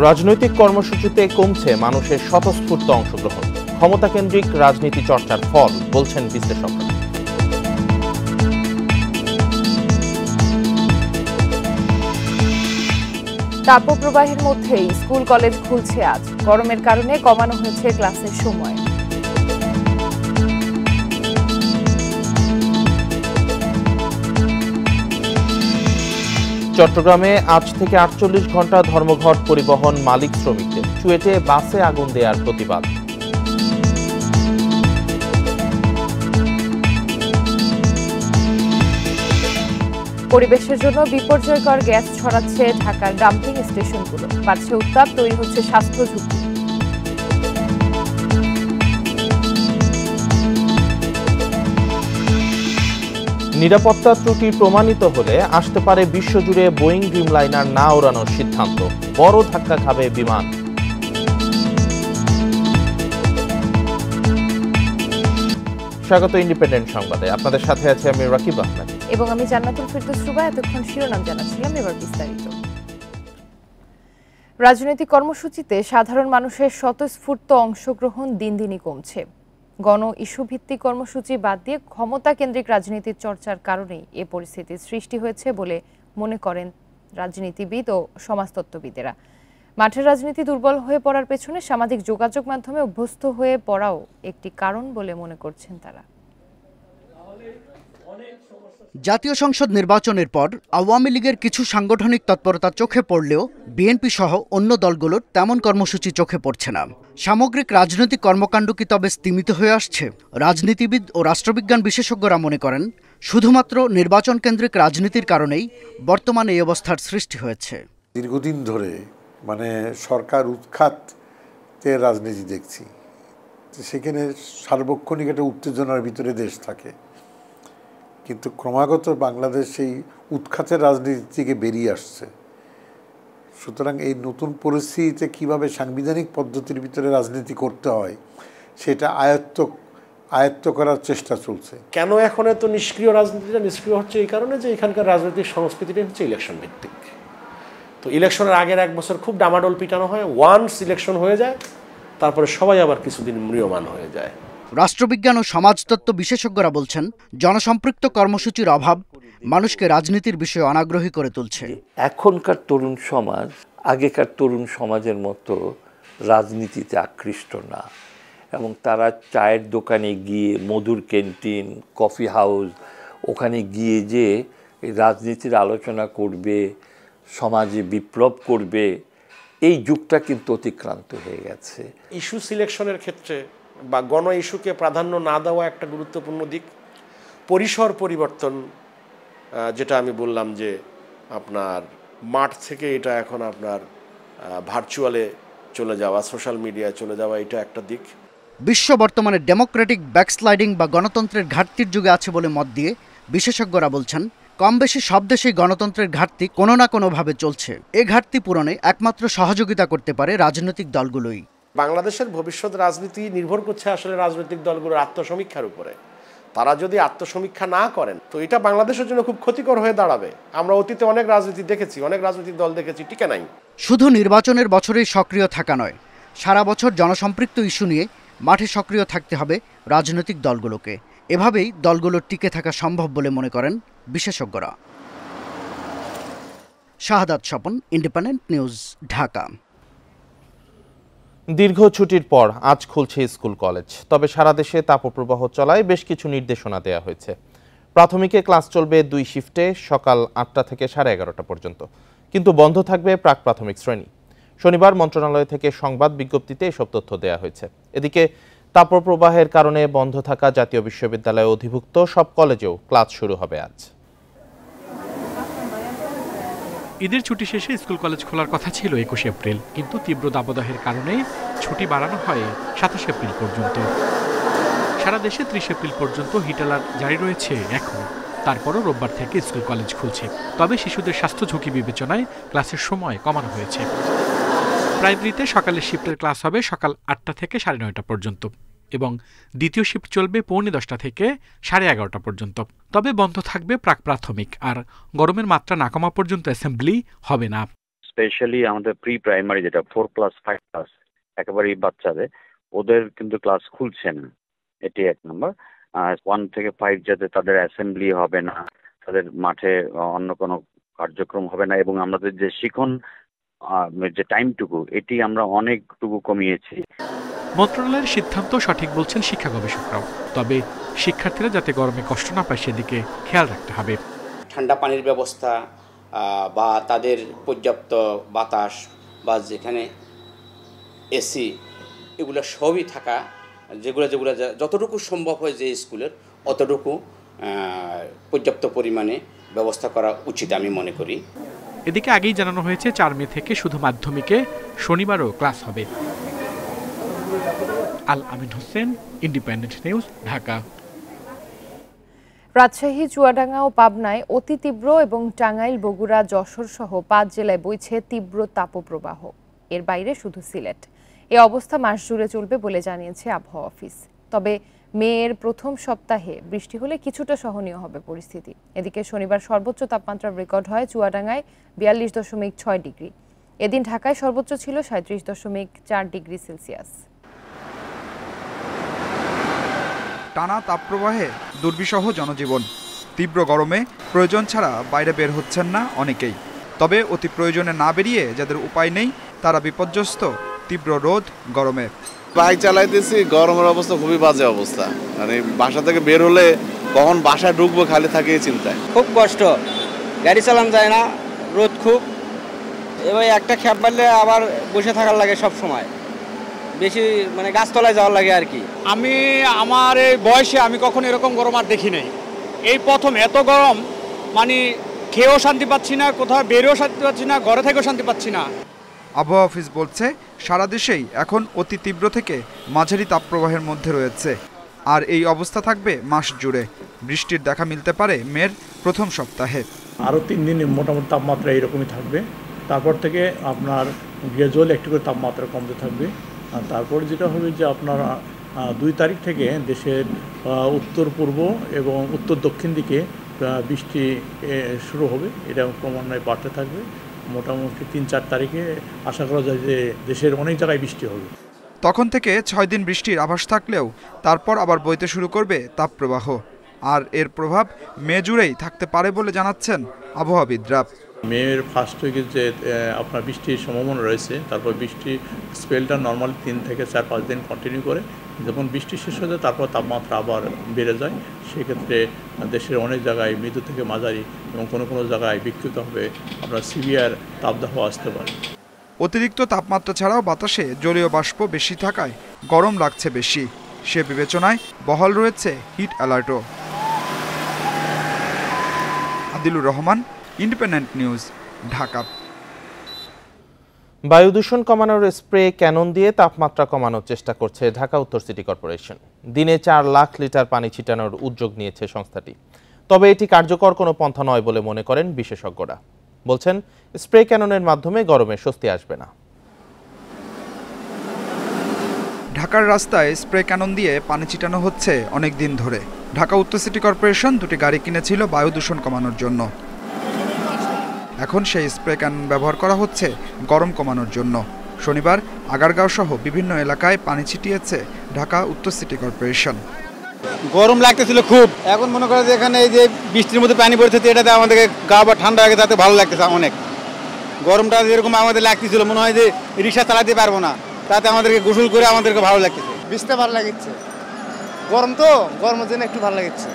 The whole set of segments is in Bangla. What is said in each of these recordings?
রাজনৈতিক কর্মসূচিতে কমছে মানুষের স্বতঃস্ফূর্ত অংশগ্রহণ। ক্ষমতাকেন্দ্রিক রাজনীতি চর্চার ফল বলছেন বিশ্লেষকরা। তাপপ্রবাহের মধ্যেই স্কুল কলেজ খুলছে আজ। গরমের কারণে কমানো হয়েছে ক্লাসের সময়। চট্টগ্রামে আজ থেকে ৪৮ ঘন্টা ধর্মঘট পরিবহন মালিক শ্রমিকদের। চুয়েটে বাসে আগুন দেওয়ার প্রতিবাদ। পরিবেশের জন্য বিপর্যয়কর গ্যাস ছড়াচ্ছে ঢাকার ডাম্পিং স্টেশনগুলো। বাড়ছে উত্তাপ, তৈরি হচ্ছে স্বাস্থ্য ঝুঁকি। নিরাপত্তা ত্রুটি প্রমাণিত হলে আসতে পারে বিশ্বজুড়ে বোয়িং ড্রিমলাইনার না ওড়ানোর সিদ্ধান্ত। বড় ধাক্কা খাবে বিমান। স্বাগত ইন্ডিপেন্ডেন্ট সংবাদে। আপনাদের সাথে আছে আমি রাকিব আহমেদ এবং আমি জান্নাতুল ফেরদৌস রুবা। এতক্ষণ শিরোনাম জানাচ্ছিলাম, এবার বিস্তারিত। রাজনৈতিক কর্মসূচিতে সাধারণ মানুষের স্বতঃস্ফূর্ত অংশগ্রহণ দিন দিনই কমছে। গণ ইস্যু ভিত্তিক কর্মসূচি বাদ দিয়ে ক্ষমতা কেন্দ্রিক রাজনীতির চর্চার কারণেই এ পরিস্থিতির সৃষ্টি হয়েছে বলে মনে করেন রাজনীতিবিদ ও সমাজতত্ত্ববিদেরা। মাঠের রাজনীতি দুর্বল হয়ে পড়ার পেছনে সামাজিক যোগাযোগ মাধ্যমে অভ্যস্ত হয়ে পড়াও একটি কারণ বলে মনে করছেন তারা। জাতীয় সংসদ নির্বাচনের পর আওয়ামী লীগের কিছু সাংগঠনিক তৎপরতা চোখে পড়লেও বিএনপি সহ অন্য দলগুলোর তেমন কর্মসূচি চোখে পড়ছে না। সামগ্রিক রাজনৈতিক কর্মকাণ্ড কি তবে স্তিমিত হয়ে আসছে? রাজনীতিবিদ ও রাষ্ট্রবিজ্ঞান বিশেষজ্ঞরা মনে করেন, শুধুমাত্র নির্বাচন কেন্দ্রিক রাজনীতির কারণেই বর্তমানে এই অবস্থার সৃষ্টি হয়েছে। দীর্ঘদিন ধরে সরকার উৎখাতে রাজনীতি দেখছি, সেখানে সার্বক্ষণিক একটা উত্তেজনার ভিতরে দেশ থাকে, কিন্তু ক্রমাগত বাংলাদেশ সেই উৎখাতের রাজনীতি থেকে বেরিয়ে আসছে। সুতরাং এই নতুন পরিস্থিতিতে কিভাবে সাংবিধানিক পদ্ধতির ভিতরে রাজনীতি করতে হয় সেটা আয়ত্ত করার চেষ্টা চলছে। কেন এখন এত নিষ্ক্রিয় রাজনীতিটা নিষ্ক্রিয় হচ্ছে? এই কারণে যে এখানকার রাজনৈতিক সংস্কৃতিটা হচ্ছে ইলেকশন ভিত্তিক। তো ইলেকশনের আগের এক বছর খুব ডামাডোল পিটানো হয়, ওয়ান্স ইলেকশন হয়ে যায়, তারপরে সবাই আবার কিছুদিন ম্রিয়মান হয়ে যায়। রাষ্ট্রবিজ্ঞান ও সমাজতত্ত্ব বিশেষজ্ঞরা বলছেন, জনসম্পৃক্ত কর্মসূচির অভাব মানুষকে রাজনীতির বিষয়ে অনাগ্রহী করে তুলছে। এখনকার তরুণ সমাজ আগেকার তরুণ সমাজের মতো রাজনীতিতে আকৃষ্ট না, এবং তারা চায়ের দোকানে গিয়ে, মধুর ক্যান্টিন, কফি হাউস, ওখানে গিয়ে যে রাজনীতির আলোচনা করবে, সমাজে বিপ্লব করবে, এই যুগটা কিন্তু অতিক্রান্ত হয়ে গেছে। ইস্যু সিলেকশনের ক্ষেত্রে বা গণ ইস্যুকে প্রাধান্য না দেওয়া একটা গুরুত্বপূর্ণ দিক। পরিসর পরিবর্তন, যেটা আমি বললাম যে আপনার মাঠ থেকে এটা এখন আপনার ভার্চুয়ালে চলে যাওয়া, সোশ্যাল মিডিয়ায় চলে যাওয়া, এটা একটা দিক। বিশ্ব বর্তমানে ডেমোক্রেটিক ব্যাকস্লাইডিং বা গণতন্ত্রের ঘাটতির যুগে আছে বলে মত দিয়ে বিশেষজ্ঞরা বলছেন, কম বেশি সব দেশেই গণতন্ত্রের ঘাটতি কোনো না কোনোভাবে চলছে। এ ঘাটতি পূরণে একমাত্র সহযোগিতা করতে পারে রাজনৈতিক দলগুলোই। বাংলাদেশের ভবিষ্যৎ রাজনীতি নির্ভর করছে আসলে রাজনৈতিক দলগুলোর আত্মসমীক্ষার উপরে। তারা যদি আত্মসমীক্ষা না করেন তো এটা বাংলাদেশের জন্য খুব ক্ষতিকর হয়ে দাঁড়াবে। আমরা অতীতে অনেক রাজনীতি দেখেছি, অনেক রাজনৈতিক দল দেখেছি, টিকে নাই। শুধু নির্বাচনের বছরেই সক্রিয় থাকা নয়, সারা বছর জনসম্পৃক্ত ইস্যু নিয়ে মাঠে সক্রিয় থাকতে হবে রাজনৈতিক দলগুলোকে। এভাবেই দলগুলোর টিকে থাকা সম্ভব বলে মনে করেন বিশেষজ্ঞরা। শাহাদাত স্বপন, ইন্ডিপেন্ডেন্ট নিউজ, ঢাকা। দীর্ঘ ছুটির পর আজ খুলছে স্কুল কলেজ। তবে সারা দেশে তাপপ্রবাহ চলায় বেশ কিছু নির্দেশনা দেওয়া হয়েছে। প্রাথমিকে ক্লাস চলবে 2 শিফটে, সকাল 8টা থেকে 11:30 পর্যন্ত, কিন্তু বন্ধ থাকবে প্রাক প্রাথমিক শ্রেণী। শনিবার মন্ত্রণালয় থেকে সংবাদ বিজ্ঞপ্তিতে এসব তথ্য দেওয়া হয়েছে। এদিকে তাপপ্রবাহের কারণে বন্ধ থাকা জাতীয় বিশ্ববিদ্যালয়ে অধিভুক্ত সব কলেজেও ক্লাস শুরু হবে আজ। ঈদের ছুটি শেষে স্কুল কলেজ খোলার কথা ছিল 21 এপ্রিল, কিন্তু তীব্র দাবদাহের কারণে ছুটি বাড়ানো হয় 27 এপ্রিল পর্যন্ত। সারা দেশে 30 এপ্রিল পর্যন্ত হিট অ্যালার্ট জারি রয়েছে এখন। তারপরও রোববার থেকে স্কুল কলেজ খুলছে। তবে শিশুদের স্বাস্থ্য ঝুঁকি বিবেচনায় ক্লাসের সময় কমানো হয়েছে। প্রাইমারিতে সকালের শিফটের ক্লাস হবে সকাল 8টা থেকে 9:30 পর্যন্ত এবং দ্বিতীয় শিফট চলবে 10:45 থেকে 11:30 পর্যন্ত। তবে বন্ধ থাকবে প্রাক প্রাথমিক, আর গরমের মাত্রা না কমা পর্যন্ত অ্যাসেম্বলি হবে না। স্পেশালি আমাদের প্রি প্রাইমারি যেটা 4 ক্লাস 5 ক্লাস একেবারেই বাচ্চাদের, ওদের কিন্তু ক্লাস খুলছে না, এটি 1 নম্বর। 1 থেকে 5 যাতে তাদের অ্যাসেম্বলি হবে না, তাদের মাঠে অন্য কোনো কার্যক্রম হবে না, এবং আমাদের যে শিখন যে টাইমটুকু এটি আমরা অনেকটুকু কমিয়েছি। মন্ত্রণালয়ের সিদ্ধান্ত সঠিক বলছেন শিক্ষা গবেষকরাও, তবে শিক্ষার্থীরা যাতে গরমে কষ্ট না পায় সেদিকে খেয়াল রাখতে হবে। ঠান্ডা পানির ব্যবস্থা বা তাদের পর্যাপ্ত বাতাস বা যেখানে এসি এগুলো সবই থাকা, যেগুলো যতটুকু সম্ভব হয় যে স্কুলের অতটুকু পর্যাপ্ত পরিমাণে ব্যবস্থা করা উচিত আমি মনে করি। এদিকে আগেই জানানো হয়েছে 4 মে থেকে শুধু মাধ্যমিকে শনিবারও ক্লাস হবে। আল আমিন হোসেন, ইন্ডিপেন্ডেন্ট নিউজ, ঢাকা। রাজশাহী, চুয়াডাঙ্গা ও পাবনায় অতি তীব্র এবং টাঙ্গাইল, বগুড়া, যশোর সহ 5 জেলায় বইছে তীব্র তাপপ্রবাহ। এর বাইরে শুধু সিলেট। এ অবস্থা মাস জুড়ে চলবে বলে জানিয়েছে আবহাওয়া অফিস। তবে মের প্রথম সপ্তাহে বৃষ্টি হলে কিছুটা সহনীয় হবে পরিস্থিতি। এদিকে শনিবার সর্বোচ্চ তাপমাত্রা রেকর্ড হয় চুয়াডাঙ্গায় 42.6 ডিগ্রি। এদিন ঢাকায় সর্বোচ্চ ছিল 37.4 ডিগ্রি সেলসিয়াস। টানা তাপপ্রবাহে দুর্বিষহ জনজীবন। তীব্র গরমে প্রয়োজন ছাড়া বাইরে বের হচ্ছেন না অনেকেই। তবে অতি প্রয়োজনে না বেরিয়ে যাদের উপায় নেই তারা বিপর্যস্ত তীব্র রোদ গরমে। বাইক চালাইতেছি, গরমের অবস্থা খুবই বাজে অবস্থা, মানে বাসা থেকে বের হলে কখন বাসায় ঢুকবো খালি থাকে এই চিন্তায়। খুব কষ্ট, গাড়ি চালানো যায় না, রোদ খুব। এবার একটা খ্যাপ মারলে আবার বসে থাকার লাগে সব সময়, বেশি মানে গাছতলায় যাওয়ার লাগে আর কি। আমি আমার এই বয়সে আমি কখনো এরকম গরম আর দেখি নাই, এই প্রথম এত গরম। মানে খেয়েও শান্তি পাচ্ছি না, কোথাও বেরোও শান্তি পাচ্ছি না, ঘরে থেকেও শান্তি পাচ্ছি না। আবহাওয়া অফিস বলছে সারা দেশেই এখন অতি তীব্র থেকে মাঝারি তাপপ্রবাহের মধ্যে রয়েছে, আর এই অবস্থা থাকবে মাস জুড়ে। বৃষ্টির দেখা মিলতে পারে মের প্রথম সপ্তাহে। আরও 3 দিন মোটামুটি তাপমাত্রা এইরকমই থাকবে। তারপর থেকে আপনার গ্রাজুয়ালি একটু করে তাপমাত্রা কমতে থাকবে। আর তারপর যেটা হবে যে আপনার 2 তারিখ থেকে দেশের উত্তর পূর্ব এবং উত্তর দক্ষিণ দিকে বৃষ্টি শুরু হবে, এটা ক্রমান্বয়ে বাড়তে থাকবে। মোটামুটি 3-4 তারিখে আশা করা যায় যে দেশের অনেক জায়গায় বৃষ্টি হবে। তখন থেকে 6 দিন বৃষ্টির আভাস থাকলেও তারপর আবার বইতে শুরু করবে তাপপ্রবাহ, আর এর প্রভাব মে জুড়েই থাকতে পারে বলে জানাচ্ছেন আবহাওয়াবিদরা। মের ফার্স্ট উইকে যে আপনার বৃষ্টির সম্ভাবনা রয়েছে, তারপর বৃষ্টির স্পেলটা নর্মালি 3 থেকে 4-5 দিন কন্টিনিউ করে, যখন বৃষ্টি শেষ হয়ে যায় তারপর তাপমাত্রা আবার বেড়ে যায়। সেক্ষেত্রে দেশের অনেক জায়গায় মৃদু থেকে মাঝারি এবং কোনো কোনো জায়গায় বিক্ষিপ্তভাবে আপনার সিভিয়ার তাপদাহ আসতে পারে। অতিরিক্ত তাপমাত্রা ছাড়াও বাতাসে জলীয় বাষ্প বেশি থাকায় গরম লাগছে বেশি। সে বিবেচনায় বহাল রয়েছে হিট অ্যালার্টও। Adilur Rahman, Independent news, Dhaka. বায়ু দূষণ কমানোর স্প্রে ক্যানন দিয়ে তাপমাত্রা কমানোর চেষ্টা করছে ঢাকা উত্তর সিটি কর্পোরেশন। দিনে 4 লাখ লিটার পানি ছিটানোর উদ্যোগ নিয়েছে সংস্থাটি। তবে এটি কার্যকর কোনো পন্থা নয় বলে মনে করেন বিশেষজ্ঞরা। বলছেন স্প্রে ক্যাননের মাধ্যমে গরমে স্বস্তি আসবে না। ঢাকার রাস্তায় স্প্রে ক্যানন দিয়ে পানি ছিটানো হচ্ছে অনেক দিন ধরে। ঢাকা উত্তর সিটি কর্পোরেশন 2টি গাড়ি কিনেছিল বায়ু দূষণ কমানোর জন্য। এখন সেই স্প্রে ক্যানন ব্যবহার করা হচ্ছে গরম কমানোর জন্য। শনিবার আগারগাঁও সহ বিভিন্ন এলাকায় পানি ছিটিয়েছে ঢাকা উত্তর সিটি কর্পোরেশন। গরম লাগতেছিল খুব, এখন মনে করে যে এখানে এই যে বৃষ্টির মধ্যে পানি পড়তেছে, এটাতে আমাদেরকে গা বা ঠান্ডা লাগে, তাতে ভালো লাগতেছে অনেক। গরমটা যেরকম আমাদের লাগতেছিল, মনে হয় যে রিক্সা চালাতে পারবো না, তাতে আমাদেরকে গোসল করে আমাদেরকে ভালো লাগতেছে, ভিজতে ভালো লাগছে। গরম তো, গরমের জন্য একটু ভালো লাগছে।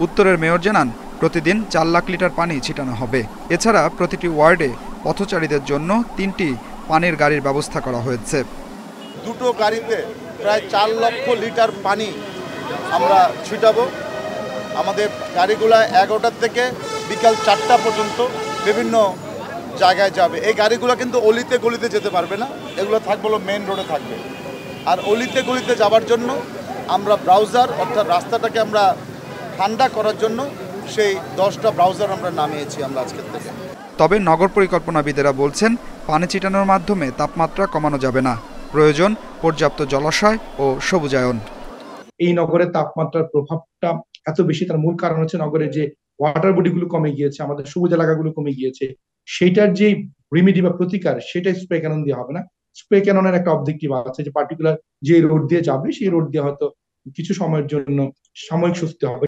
উত্তরের মেয়র জানান প্রতিদিন 4 লাখ লিটার পানি ছিটানো হবে। এছাড়া প্রতিটি ওয়ার্ডে পথচারীদের জন্য 3টি পানির গাড়ির ব্যবস্থা করা হয়েছে। 2টো গাড়িতে প্রায় 4 লক্ষ লিটার পানি আমরা ছিটাবো। আমাদের গাড়িগুলা 11টা থেকে বিকাল 4টা পর্যন্ত বিভিন্ন জায়গায় যাবে। এই গাড়িগুলো কিন্তু অলিতে গলিতে যেতে পারবে না, এগুলো থাকবে হলো মেন রোডে থাকবে। আর অলিতে গলিতে যাওয়ার জন্য আমরা ব্রাউজার, অর্থাৎ রাস্তাটাকে আমরা ঠান্ডা করার জন্য সেই 10টা ব্রাউজার আমরা নামিয়েছি আমরা আজকের থেকে। তবে নগর পরিকল্পনাবিদেরা বলছেন পানি ছিটানোর মাধ্যমে তাপমাত্রা কমানো যাবে না, প্রয়োজন পর্যাপ্ত জলাশয় ও সবুজায়ন। এই নগরের তাপমাত্রার প্রভাবটা এত বেশি, তার মূল কারণ হচ্ছে নগরের যে ওয়াটার বডিগুলো কমে গিয়েছে, আমাদের সবুজ এলাকাগুলো কমে গিয়েছে, সেইটার যে রিমিডি বা প্রতিকার সেটা স্প্রে ক্যানন দিয়ে হবে না। স্প্রে ক্যাননের একটা অবজেক্টিভ আছে যে পার্টিকুলার যে রোড দিয়ে যাবে সেই রোড দিয়ে হয়তো কিছু সময়ের জন্য সাময়িক স্বস্তি হবে।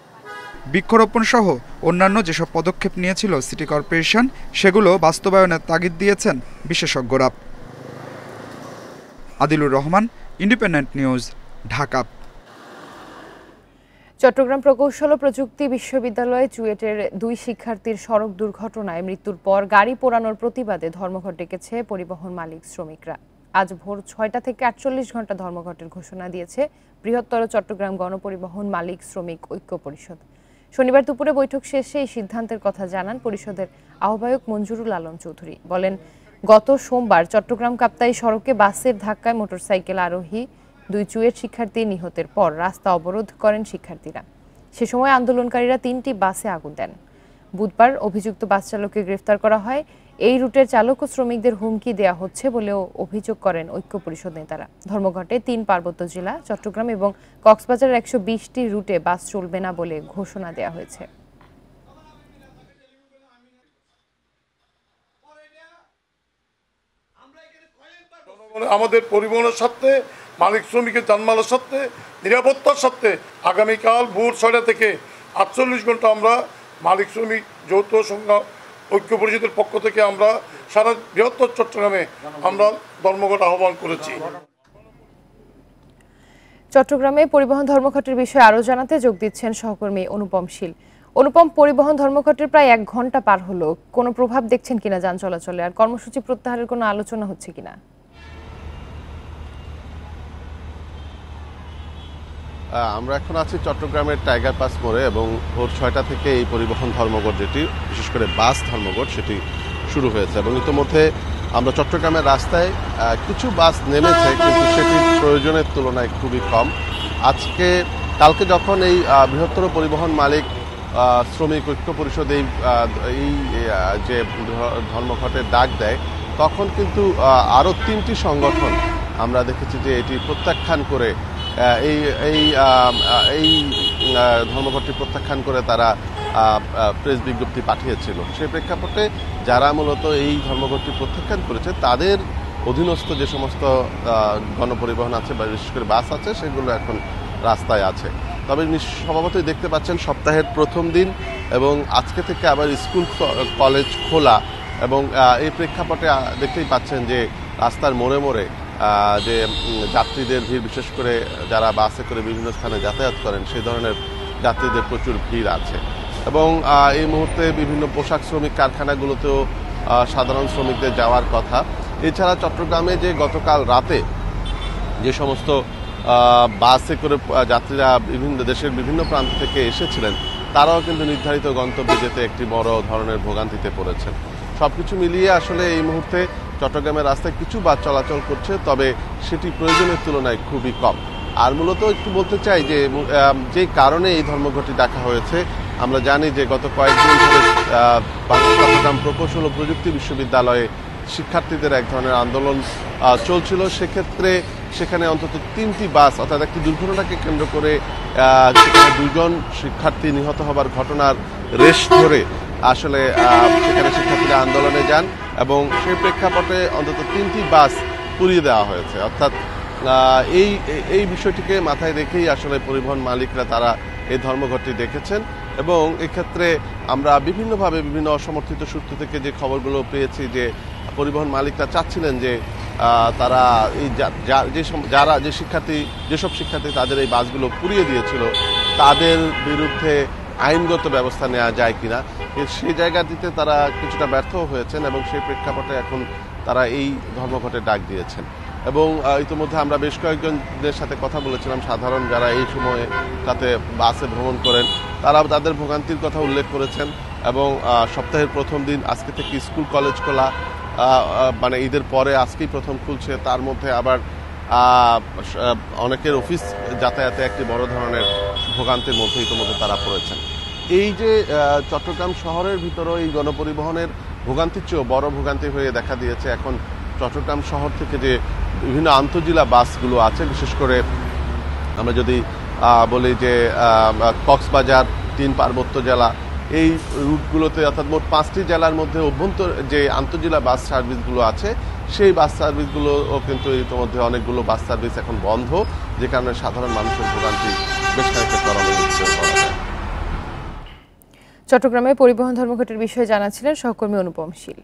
বৃক্ষরোপণ সহ অন্যান্য যেসব পদক্ষেপ নিয়েছিল সিটি কর্পোরেশন সেগুলো বাস্তবায়নের তাগিদ দিয়েছেন বিশেষজ্ঞরা। Adilur Rahman, Independent news, Dhaka. চট্টগ্রাম প্রকৌশল ও প্রযুক্তি বিশ্ববিদ্যালয়ে চুয়েটের 2 শিক্ষার্থীর সড়ক দুর্ঘটনায় মৃত্যুর পর গাড়ি পোড়ানোর প্রতিবাদে ধর্মঘট ডেকেছে পরিবহন মালিক শ্রমিকরা। আজ ভোর 6টা থেকে 48 ঘন্টা ধর্মঘটের ঘোষণা দিয়েছে বৃহত্তর চট্টগ্রাম গণপরিবহন মালিক শ্রমিক ঐক্য পরিষদ। শনিবার দুপুরে বৈঠক শেষে এই সিদ্ধান্তের কথা জানান পরিষদের আহ্বায়ক মঞ্জুরুল আলম চৌধুরী। বলেন, গত সোমবার চট্টগ্রাম কাপ্তাই সড়কে বাসের ধাক্কায় মোটরসাইকেল আরোহী 2 চুয়েট শিক্ষার্থী নিহতের পর রাস্তা অবরোধ করেন শিক্ষার্থীরা। সে সময় আন্দোলনকারীরা 3টি বাসে আগুন দেন। বুধবার অভিযুক্ত বাস চালককে গ্রেফতার করা হয়। এই রুটের চালক ও শ্রমিকদের হুমকি দেওয়া হচ্ছে বলেও অভিযোগ করেন ঐক্য পরিষদ নেতারা। ধর্মঘটে 3 পার্বত্য জেলা, চট্টগ্রাম এবং কক্সবাজারের 120টি রুটে বাস চলবে না বলে ঘোষণা দেওয়া হয়েছে। আমাদের পরিবহনের সাথে মালিক শ্রমিকের জানমালের সাথে নিরাপত্তার সাথে আগামীকাল ভোর 6টা থেকে 48 ঘন্টা আমরা মালিক শ্রমিক যৌথ সংঘ ঐক্য পরিষদের পক্ষ থেকে আমরা সারা বৃহত্তর চট্টগ্রামে আমরা ধর্মঘট আহ্বান করেছি। চট্টগ্রামে পরিবহন ধর্মঘটের বিষয়ে আরও জানাতে যোগ দিচ্ছেন সহকর্মী অনুপম শীল। অনুপম, পরিবহন ধর্মঘটের প্রায় 1 ঘন্টা পার হলো, কোনো প্রভাব দেখছেন কিনা যান চলাচলে, আর কর্মসূচি প্রত্যাহারের কোনো আলোচনা হচ্ছে কিনা? আমরা এখন আছি চট্টগ্রামের টাইগার পাস মোড়ে এবং ভোর 6টা থেকে এই পরিবহন ধর্মঘট যেটি বিশেষ করে বাস ধর্মঘট সেটি শুরু হয়েছে এবং ইতিমধ্যে আমরা চট্টগ্রামের রাস্তায় কিছু বাস নেমেছে, কিন্তু সেটির প্রয়োজনের তুলনায় খুবই কম। কালকে যখন এই বৃহত্তর পরিবহন মালিক শ্রমিক ঐক্য পরিষদ এই যে ধর্মঘটের ডাক দেয়, তখন কিন্তু আরও 3টি সংগঠন আমরা দেখেছি যে এটি প্রত্যাখ্যান করে এই ধর্মঘটটি প্রত্যাখ্যান করে তারা প্রেস বিজ্ঞপ্তি পাঠিয়েছিল। সেই প্রেক্ষাপটে যারা মূলত এই ধর্মঘটটি প্রত্যাখ্যান করেছে তাদের অধীনস্থ যে সমস্ত গণপরিবহন আছে বা বিশেষ করে বাস আছে সেগুলো এখন রাস্তায় আছে। তবে স্বভাবতই দেখতে পাচ্ছেন সপ্তাহের প্রথম দিন এবং আজকে থেকে আবার স্কুল কলেজ খোলা এবং এই প্রেক্ষাপটে দেখতেই পাচ্ছেন যে রাস্তার মোড়ে মোড়ে যে যাত্রীদের ভিড়, বিশেষ করে যারা বাসে করে বিভিন্ন স্থানে যাতায়াত করেন সেই ধরনের যাত্রীদের প্রচুর ভিড় আছে এবং এই মুহূর্তে বিভিন্ন পোশাক শ্রমিক কারখানাগুলোতেও সাধারণ শ্রমিকদের যাওয়ার কথা। এছাড়া চট্টগ্রামে যে গতকাল রাতে যে সমস্ত বাসে করে যাত্রীরা বিভিন্ন দেশের বিভিন্ন প্রান্ত থেকে এসেছিলেন তারাও কিন্তু নির্ধারিত গন্তব্যে যেতে একটি বড় ধরনের ভোগান্তিতে পড়েছেন। সবকিছু মিলিয়ে আসলে এই মুহূর্তে চট্টগ্রামের রাস্তায় কিছু বাস চলাচল করছে, তবে সেটি প্রয়োজনের তুলনায় খুবই কম। আর মূলত একটু বলতে চাই যে কারণে এই ধর্মঘটটি ডাকা হয়েছে, আমরা জানি যে গত কয়েকদিন ধরে চট্টগ্রাম প্রকৌশল ও প্রযুক্তি বিশ্ববিদ্যালয়ে শিক্ষার্থীদের এক ধরনের আন্দোলন চলছিল। সেখানে অন্তত 3টি বাস, অর্থাৎ একটি দুর্ঘটনাকে কেন্দ্র করে সেখানে 2 জন শিক্ষার্থী নিহত হবার ঘটনার রেশ ধরে আসলে সেখানে শিক্ষার্থীরা আন্দোলনে যান এবং সেই প্রেক্ষাপটে অন্তত 3টি বাস পুড়িয়ে দেওয়া হয়েছে। অর্থাৎ এই বিষয়টিকে মাথায় রেখেই আসলে পরিবহন মালিকরা তারা এই ধর্মঘটটি দেখেছেন এবং এক্ষেত্রে আমরা বিভিন্নভাবে বিভিন্ন অসমর্থিত সূত্র থেকে যে খবরগুলো পেয়েছি যে পরিবহন মালিকরা চাচ্ছিলেন যে তারা এই যেসব শিক্ষার্থী তাদের এই বাসগুলো পুড়িয়ে দিয়েছিল তাদের বিরুদ্ধে আইনগত ব্যবস্থা নেওয়া যায় কিনা, সেই জায়গাটিতে তারা কিছুটা ব্যর্থ হয়েছেন এবং সেই প্রেক্ষাপটে এখন তারা এই ধর্মঘটের ডাক দিয়েছেন। এবং ইতিমধ্যে আমরা বেশ কয়েকজনদের সাথে কথা বলেছিলাম, সাধারণ যারা এই সময়ে তাতে বাসে ভ্রমণ করেন তারা তাদের ভোগান্তির কথা উল্লেখ করেছেন এবং সপ্তাহের প্রথম দিন আজকে থেকে স্কুল কলেজ খোলা, মানে ঈদের পরে আজকেই প্রথম খুলছে, তার মধ্যে আবার অনেকের অফিস যাতায়াতে একটি বড় ধরনের ভোগান্তির মধ্যে ইতিমধ্যে তারা পড়েছেন। এই যে চট্টগ্রাম শহরের ভিতরেও এই গণপরিবহনের ভোগান্তির চেয়েও বড় ভোগান্তি হয়ে দেখা দিয়েছে এখন চট্টগ্রাম শহর থেকে যে বিভিন্ন আন্তঃজেলা বাসগুলো আছে, বিশেষ করে আমরা যদি বলি যে কক্সবাজার 3 পার্বত্য জেলা এই রুটগুলোতে অর্থাৎ মোট 5টি জেলার মধ্যে যে আন্তঃজেলা বাস সার্ভিসগুলো আছে সেই বাস সার্ভিসগুলোও কিন্তু ইতিমধ্যে অনেকগুলো বাস সার্ভিস এখন বন্ধ, যে কারণে সাধারণ মানুষের ভোগান্তি বেশ খানিকটা ত্বরান্বিত করা যায়। চট্টগ্রামে পরিবহন ধর্মঘটের বিষয়ে জানাচ্ছিলেন সহকর্মী অনুপম শীল।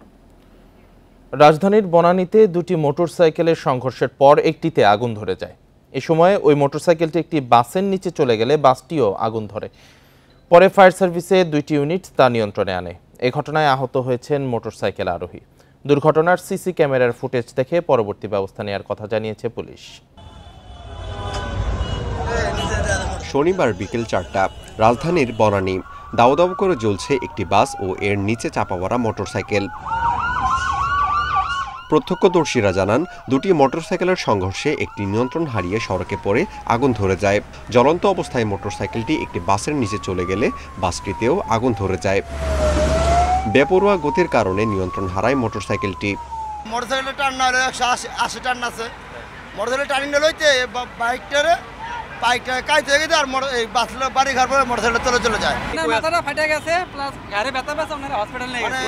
রাজধানীর বনানীতে দুটি মোটরসাইকেলের সংঘর্ষের পর একটিতে আগুন ধরে যায়। এ সময় ওই মোটরসাইকেলটি একটি বাসের নিচে চলে গেলে বাসটিও আগুন ধরে। পরে ফায়ার সার্ভিসের 2টি ইউনিট তা নিয়ন্ত্রণে আনে। এই ঘটনায় আহত হয়েছেন মোটরসাইকেল আরোহী। দুর্ঘটনার সিসি ক্যামেরার ফুটেজ দেখে পরবর্তী ব্যবস্থা নেওয়ার কথা জানিয়েছে পুলিশ। শনিবার বিকেল 4টা, রাজধানীর বনানী। দাউ দাউ করে জ্বলছে একটি বাস ও এর নিচে চাপা পড়া মোটরসাইকেল। প্রত্যক্ষদর্শীরা জানান, দুটি মোটরসাইকেলের সংঘর্ষে একটি নিয়ন্ত্রণ হারিয়ে সড়কে পড়ে আগুন ধরে যায়। জ্বলন্ত অবস্থায় মোটরসাইকেলটি একটি বাসের নিচে চলে গেলে বাসটিতেও আগুন ধরে যায়। বেপরোয়া গতির কারণে নিয়ন্ত্রণ হারায় মোটরসাইকেলটি। মোটরসাইকেলের টার্ন না হলে 180 টার্ন আছে, মোটরসাইকেল টার্নিং লইতে বাইকটারে কাইতে গেছে আর এই বাসটা বাড়ি ঘর পরে মোটরসাইকেল চলে যায়। মাথাটা ফাটে গেছে প্লাস গাড়ি ব্যথা পেয়েছে, আপনারা হসপিটালে নিয়ে গেছে।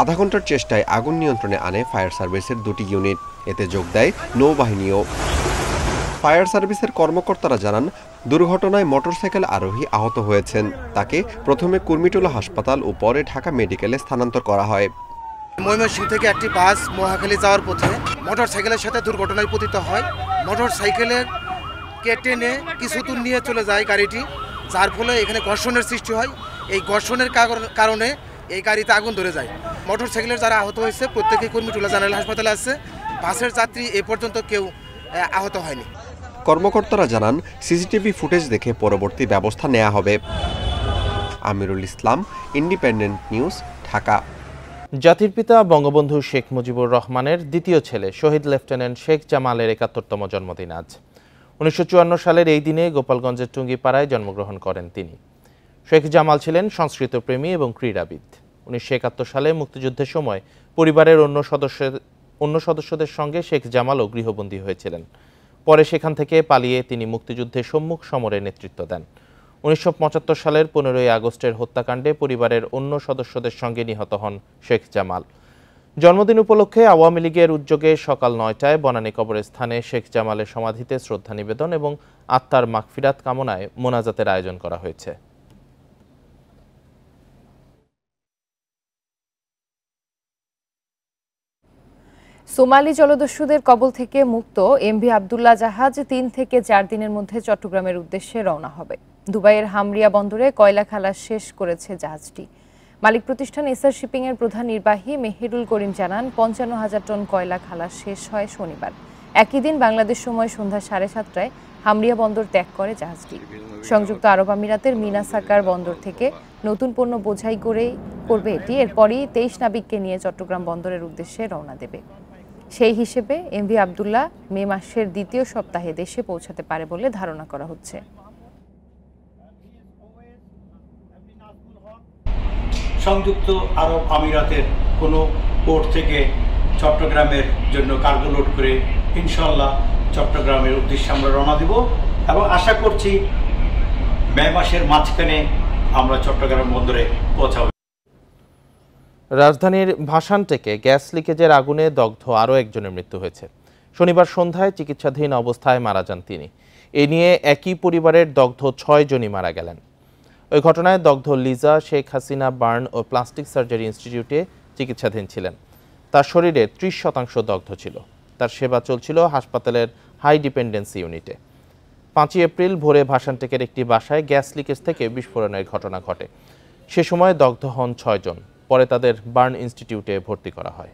আধা ঘন্টার চেষ্টায় আগুন নিয়ন্ত্রণে আনে ফায়ার সার্ভিসের 2টি ইউনিট। এতে যোগ দেয় নৌবাহিনীও। ফায়ার সার্ভিসের কর্মকর্তারা জানান, দুর্ঘটনায় মোটরসাইকেল আরোহী আহত হয়েছেন। তাকে প্রথমে কুর্মিটোলা হাসপাতাল ও পরে ঢাকা মেডিকেলে স্থানান্তর করা হয়। ময়মনসিংহ থেকে একটি বাস মহাখালী যাওয়ার পথে মোটরসাইকেলের সাথে দুর্ঘটনায় পতিত হয়। মোটরসাইকেলের টেনে কিছু দূর নিয়ে চলে যায় গাড়িটি, যার ফলে এখানে ঘর্ষণের সৃষ্টি হয়। এই ঘর্ষণের কারণে এই গাড়িতে আগুন ধরে যায়। মোটরসাইকেলের যারা আহত হয়েছে প্রত্যেকেই কুর্মিটোলা জেনারেল হাসপাতালে আছে। বাসের যাত্রী এ পর্যন্ত কেউ আহত হয়নি। কর্মকর্তারা জানান, সিসিটিভি ফুটেজ দেখে পরবর্তী ব্যবস্থা নেওয়া হবে। Amirul Islam, independent news, Dhaka. জাতির পিতা বঙ্গবন্ধু শেখ মুজিবুর রহমানের দ্বিতীয় ছেলে শহীদ লেফটেন্যান্ট শেখ জামালের ৭১তম জন্মদিন আজ। ১৯৫৪ সালের এই দিনে গোপালগঞ্জের টুঙ্গিপাড়ায় জন্মগ্রহণ করেন তিনি। শেখ জামাল ছিলেন সংস্কৃত প্রেমী এবং ক্রীড়াবিদ। ১৯৭১ সালে মুক্তিযুদ্ধের সময় পরিবারের অন্য সদস্যদের সঙ্গে শেখ জামালও গৃহবন্দী হয়েছিলেন। পরে সেখান থেকে পালিয়ে তিনি মুক্তিযুদ্ধে সম্মুখ সমরে নেতৃত্ব দেন। ১৯৭৫ সালের ১৫ই আগস্টের হত্যাকাণ্ডে পরিবারের অন্য সদস্যদের সঙ্গে নিহত হন শেখ জামাল। জন্মদিন উপলক্ষে আওয়ামী লীগের উদ্যোগে সকাল ৯টায় বনানী কবরস্থানে শেখ জামালের সমাধিতে শ্রদ্ধা নিবেদন এবং আত্মার মাগফিরাত কামনায় মোনাজাতের আয়োজন করা হয়েছে। সোমালি জলদস্যুদের কবল থেকে মুক্ত এমভি আবদুল্লাহ জাহাজ ৩ থেকে ৪ দিনের মধ্যে চট্টগ্রামের উদ্দেশ্যে রওনা হবে। দুবাইয়ের হামরিয়া বন্দরে কয়লা খালাস শেষ করেছে জাহাজটি। মালিক প্রতিষ্ঠান এসআর শিপিং এর প্রধান নির্বাহী মেহেরুল করিম জানান, ৫৫,০০০ টন কয়লা খালাস শেষ হয় শনিবার। একই দিন বাংলাদেশ সময় সন্ধ্যা ৭:৩০টায় হামরিয়া বন্দর ত্যাগ করে জাহাজটি। সংযুক্ত আরব আমিরাতের মিনা সাকার বন্দর থেকে নতুন পণ্য বোঝাই করবে এটি। এরপরই ২৩ নাবিককে নিয়ে চট্টগ্রাম বন্দরের উদ্দেশ্যে রওনা দেবে। সেই হিসেবে এমভি আবদুল্লাহ মে মাসের দ্বিতীয় সপ্তাহে দেশে পৌঁছাতে পারে বলে ধারণা করা হচ্ছে। সংযুক্ত আরব আমিরাতের কোনো পোর্ট থেকে চট্টগ্রামের জন্য কার্গো লোড করে ইনশাআল্লাহ চট্টগ্রামের উদ্দেশ্যে আমরা রওনা দিব এবং আশা করছি মে মাসের মাঝখানে আমরা চট্টগ্রাম বন্দরে পৌঁছাবো। রাজধানীর ভাসানটেকে গ্যাস লিকেজের আগুনে দগ্ধ আরও একজনের মৃত্যু হয়েছে। শনিবার সন্ধ্যায় চিকিৎসাধীন অবস্থায় মারা যান তিনি। এ নিয়ে একই পরিবারের দগ্ধ ৬ জনই মারা গেলেন। ওই ঘটনায় দগ্ধ লিজা শেখ হাসিনা বার্ন ও প্লাস্টিক সার্জারি ইনস্টিটিউটে চিকিৎসাধীন ছিলেন। তার শরীরে ৩০% দগ্ধ ছিল। তার সেবা চলছিল হাসপাতালের হাই ডিপেন্ডেন্সি ইউনিটে। ৫ই এপ্রিল ভোরে ভাসানটেকের একটি বাসায় গ্যাস লিকেজ থেকে বিস্ফোরণের ঘটনা ঘটে। সে সময় দগ্ধ হন ৬ জন। পরে তাদের বার্ন ইনস্টিটিউটে ভর্তি করা হয়।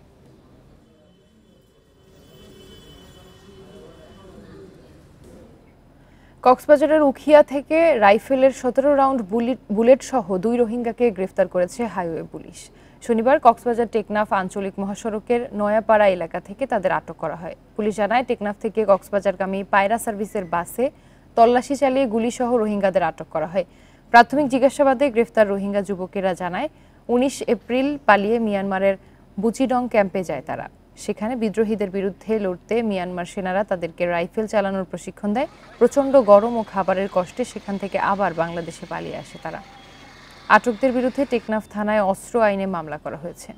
কক্সবাজারের উখিয়া থেকে রাইফেলের ১৭ রাউন্ড বুলেট সহ ২ রোহিঙ্গাকে গ্রেফতার করেছে হাইওয়ে পুলিশ। শনিবার কক্সবাজার টেকনাফ আঞ্চলিক মহাসড়কের নয়াপাড়া এলাকা থেকে তাদের আটক করা হয়। পুলিশ জানায়, টেকনাফ থেকে কক্সবাজারগামী পায়রা সার্ভিসের বাসে তল্লাশি চালিয়ে গুলিসহ রোহিঙ্গাদের আটক করা হয়। প্রাথমিক জিজ্ঞাসাবাদে গ্রেফতার রোহিঙ্গা যুবকেরা জানায়, ১৯ এপ্রিল পালিয়ে মিয়ানমারের বুচিডং ক্যাম্পে যায় তারা। সেখানে বিদ্রোহীদের বিরুদ্ধে লড়তে মিয়ানমার সেনারা তাদেরকে রাইফেল চালানোর প্রশিক্ষণ দেয়। প্রচণ্ড গরম ও খাবারের কষ্টে সেখান থেকে আবার বাংলাদেশে পালিয়ে আসে তারা। আটকদের বিরুদ্ধে টেকনাফ থানায় অস্ত্র আইনে মামলা করা হয়েছে।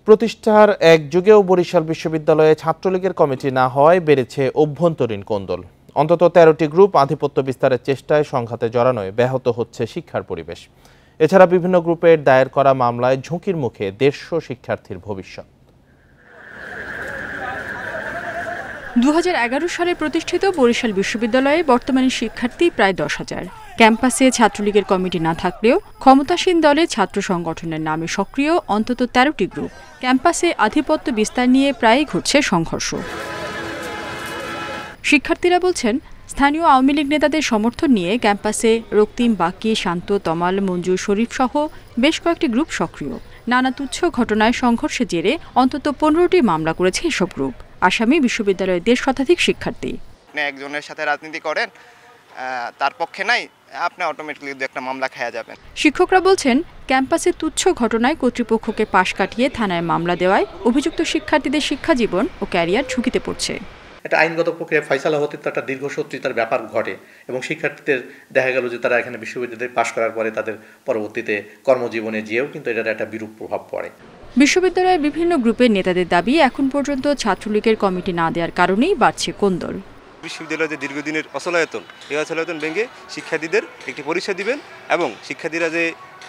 প্রতিষ্ঠার এক যুগেও বরিশাল বিশ্ববিদ্যালয়ে ছাত্রলীগের কমিটি না হওয়ায় বেড়েছে অভ্যন্তরীণ কোন্দল। অন্তত 13টি গ্রুপ আধিপত্য বিস্তারের চেষ্টায় সংঘাতে জড়ানোয় ব্যাহত হচ্ছে শিক্ষার পরিবেশ। এছাড়া বিভিন্ন গ্রুপের দায়ের করা মামলায় ঝুঁকির মুখে 150 শিক্ষার্থীর ভবিষ্যৎ। 2011 সালে প্রতিষ্ঠিত বরিশাল বিশ্ববিদ্যালয়ে বর্তমানে শিক্ষার্থী প্রায় 10,000। ক্যাম্পাসে ছাত্রলীগের কমিটি না থাকলেও ক্ষমতাসীন দলের ছাত্র সংগঠনের নামে সক্রিয় অন্তত 13টি গ্রুপ। ক্যাম্পাসে আধিপত্য বিস্তার নিয়ে প্রায়ই ঘটছে সংঘর্ষ। শিক্ষার্থীরা বলছেন, স্থানীয় আওয়ামী লীগ নেতাদের সমর্থন নিয়ে ক্যাম্পাসে রক্তিম, বাকি, শান্ত, তমাল, মঞ্জুর, শরীফ সহ বেশ কয়েকটি গ্রুপ সক্রিয়। নানা তুচ্ছ ঘটনায় সংঘর্ষের জেরে অন্তত 15টি মামলা করেছে এসব গ্রুপ। আসামি বিশ্ববিদ্যালয়ের 1.5 শতাধিক শিক্ষার্থী। একজনের সাথে রাজনীতি করেন, তার পক্ষে নাই, আপনি অটোমেটিক্যালি একটা মামলা খাওয়া যাবেন। শিক্ষকরা বলছেন, ক্যাম্পাসে তুচ্ছ ঘটনায় কর্তৃপক্ষকে পাশ কাটিয়ে থানায় মামলা দেওয়ায় অভিযুক্ত শিক্ষার্থীদের শিক্ষা জীবন ও ক্যারিয়ার ঝুঁকিতে পড়ছে। একটা আইনগত প্রক্রিয়া ফয়সালা হতে তো একটা দীর্ঘসূত্রিতার ব্যাপার ঘটে এবং শিক্ষার্থীদের দেখা গেল যে তারা এখানে বিশ্ববিদ্যালয়ে পাশ করার পরে তাদের পরবর্তীতে কর্মজীবনে যেও কিন্তু এটার একটা বিরূপ প্রভাব পড়ে। বিশ্ববিদ্যালয়ের বিভিন্ন গ্রুপের নেতাদের দাবি, এখন পর্যন্ত ছাত্রলীগের কমিটি না দেওয়ার কারণেই বাড়ছে কোন্দল। বিশ্ববিদ্যালয়ের যে দীর্ঘদিনের অচলায়তন, এই অচলায়তন ভেঙে শিক্ষার্থীদের একটি পরিষেবা দিবেন এবং শিক্ষার্থীরা যে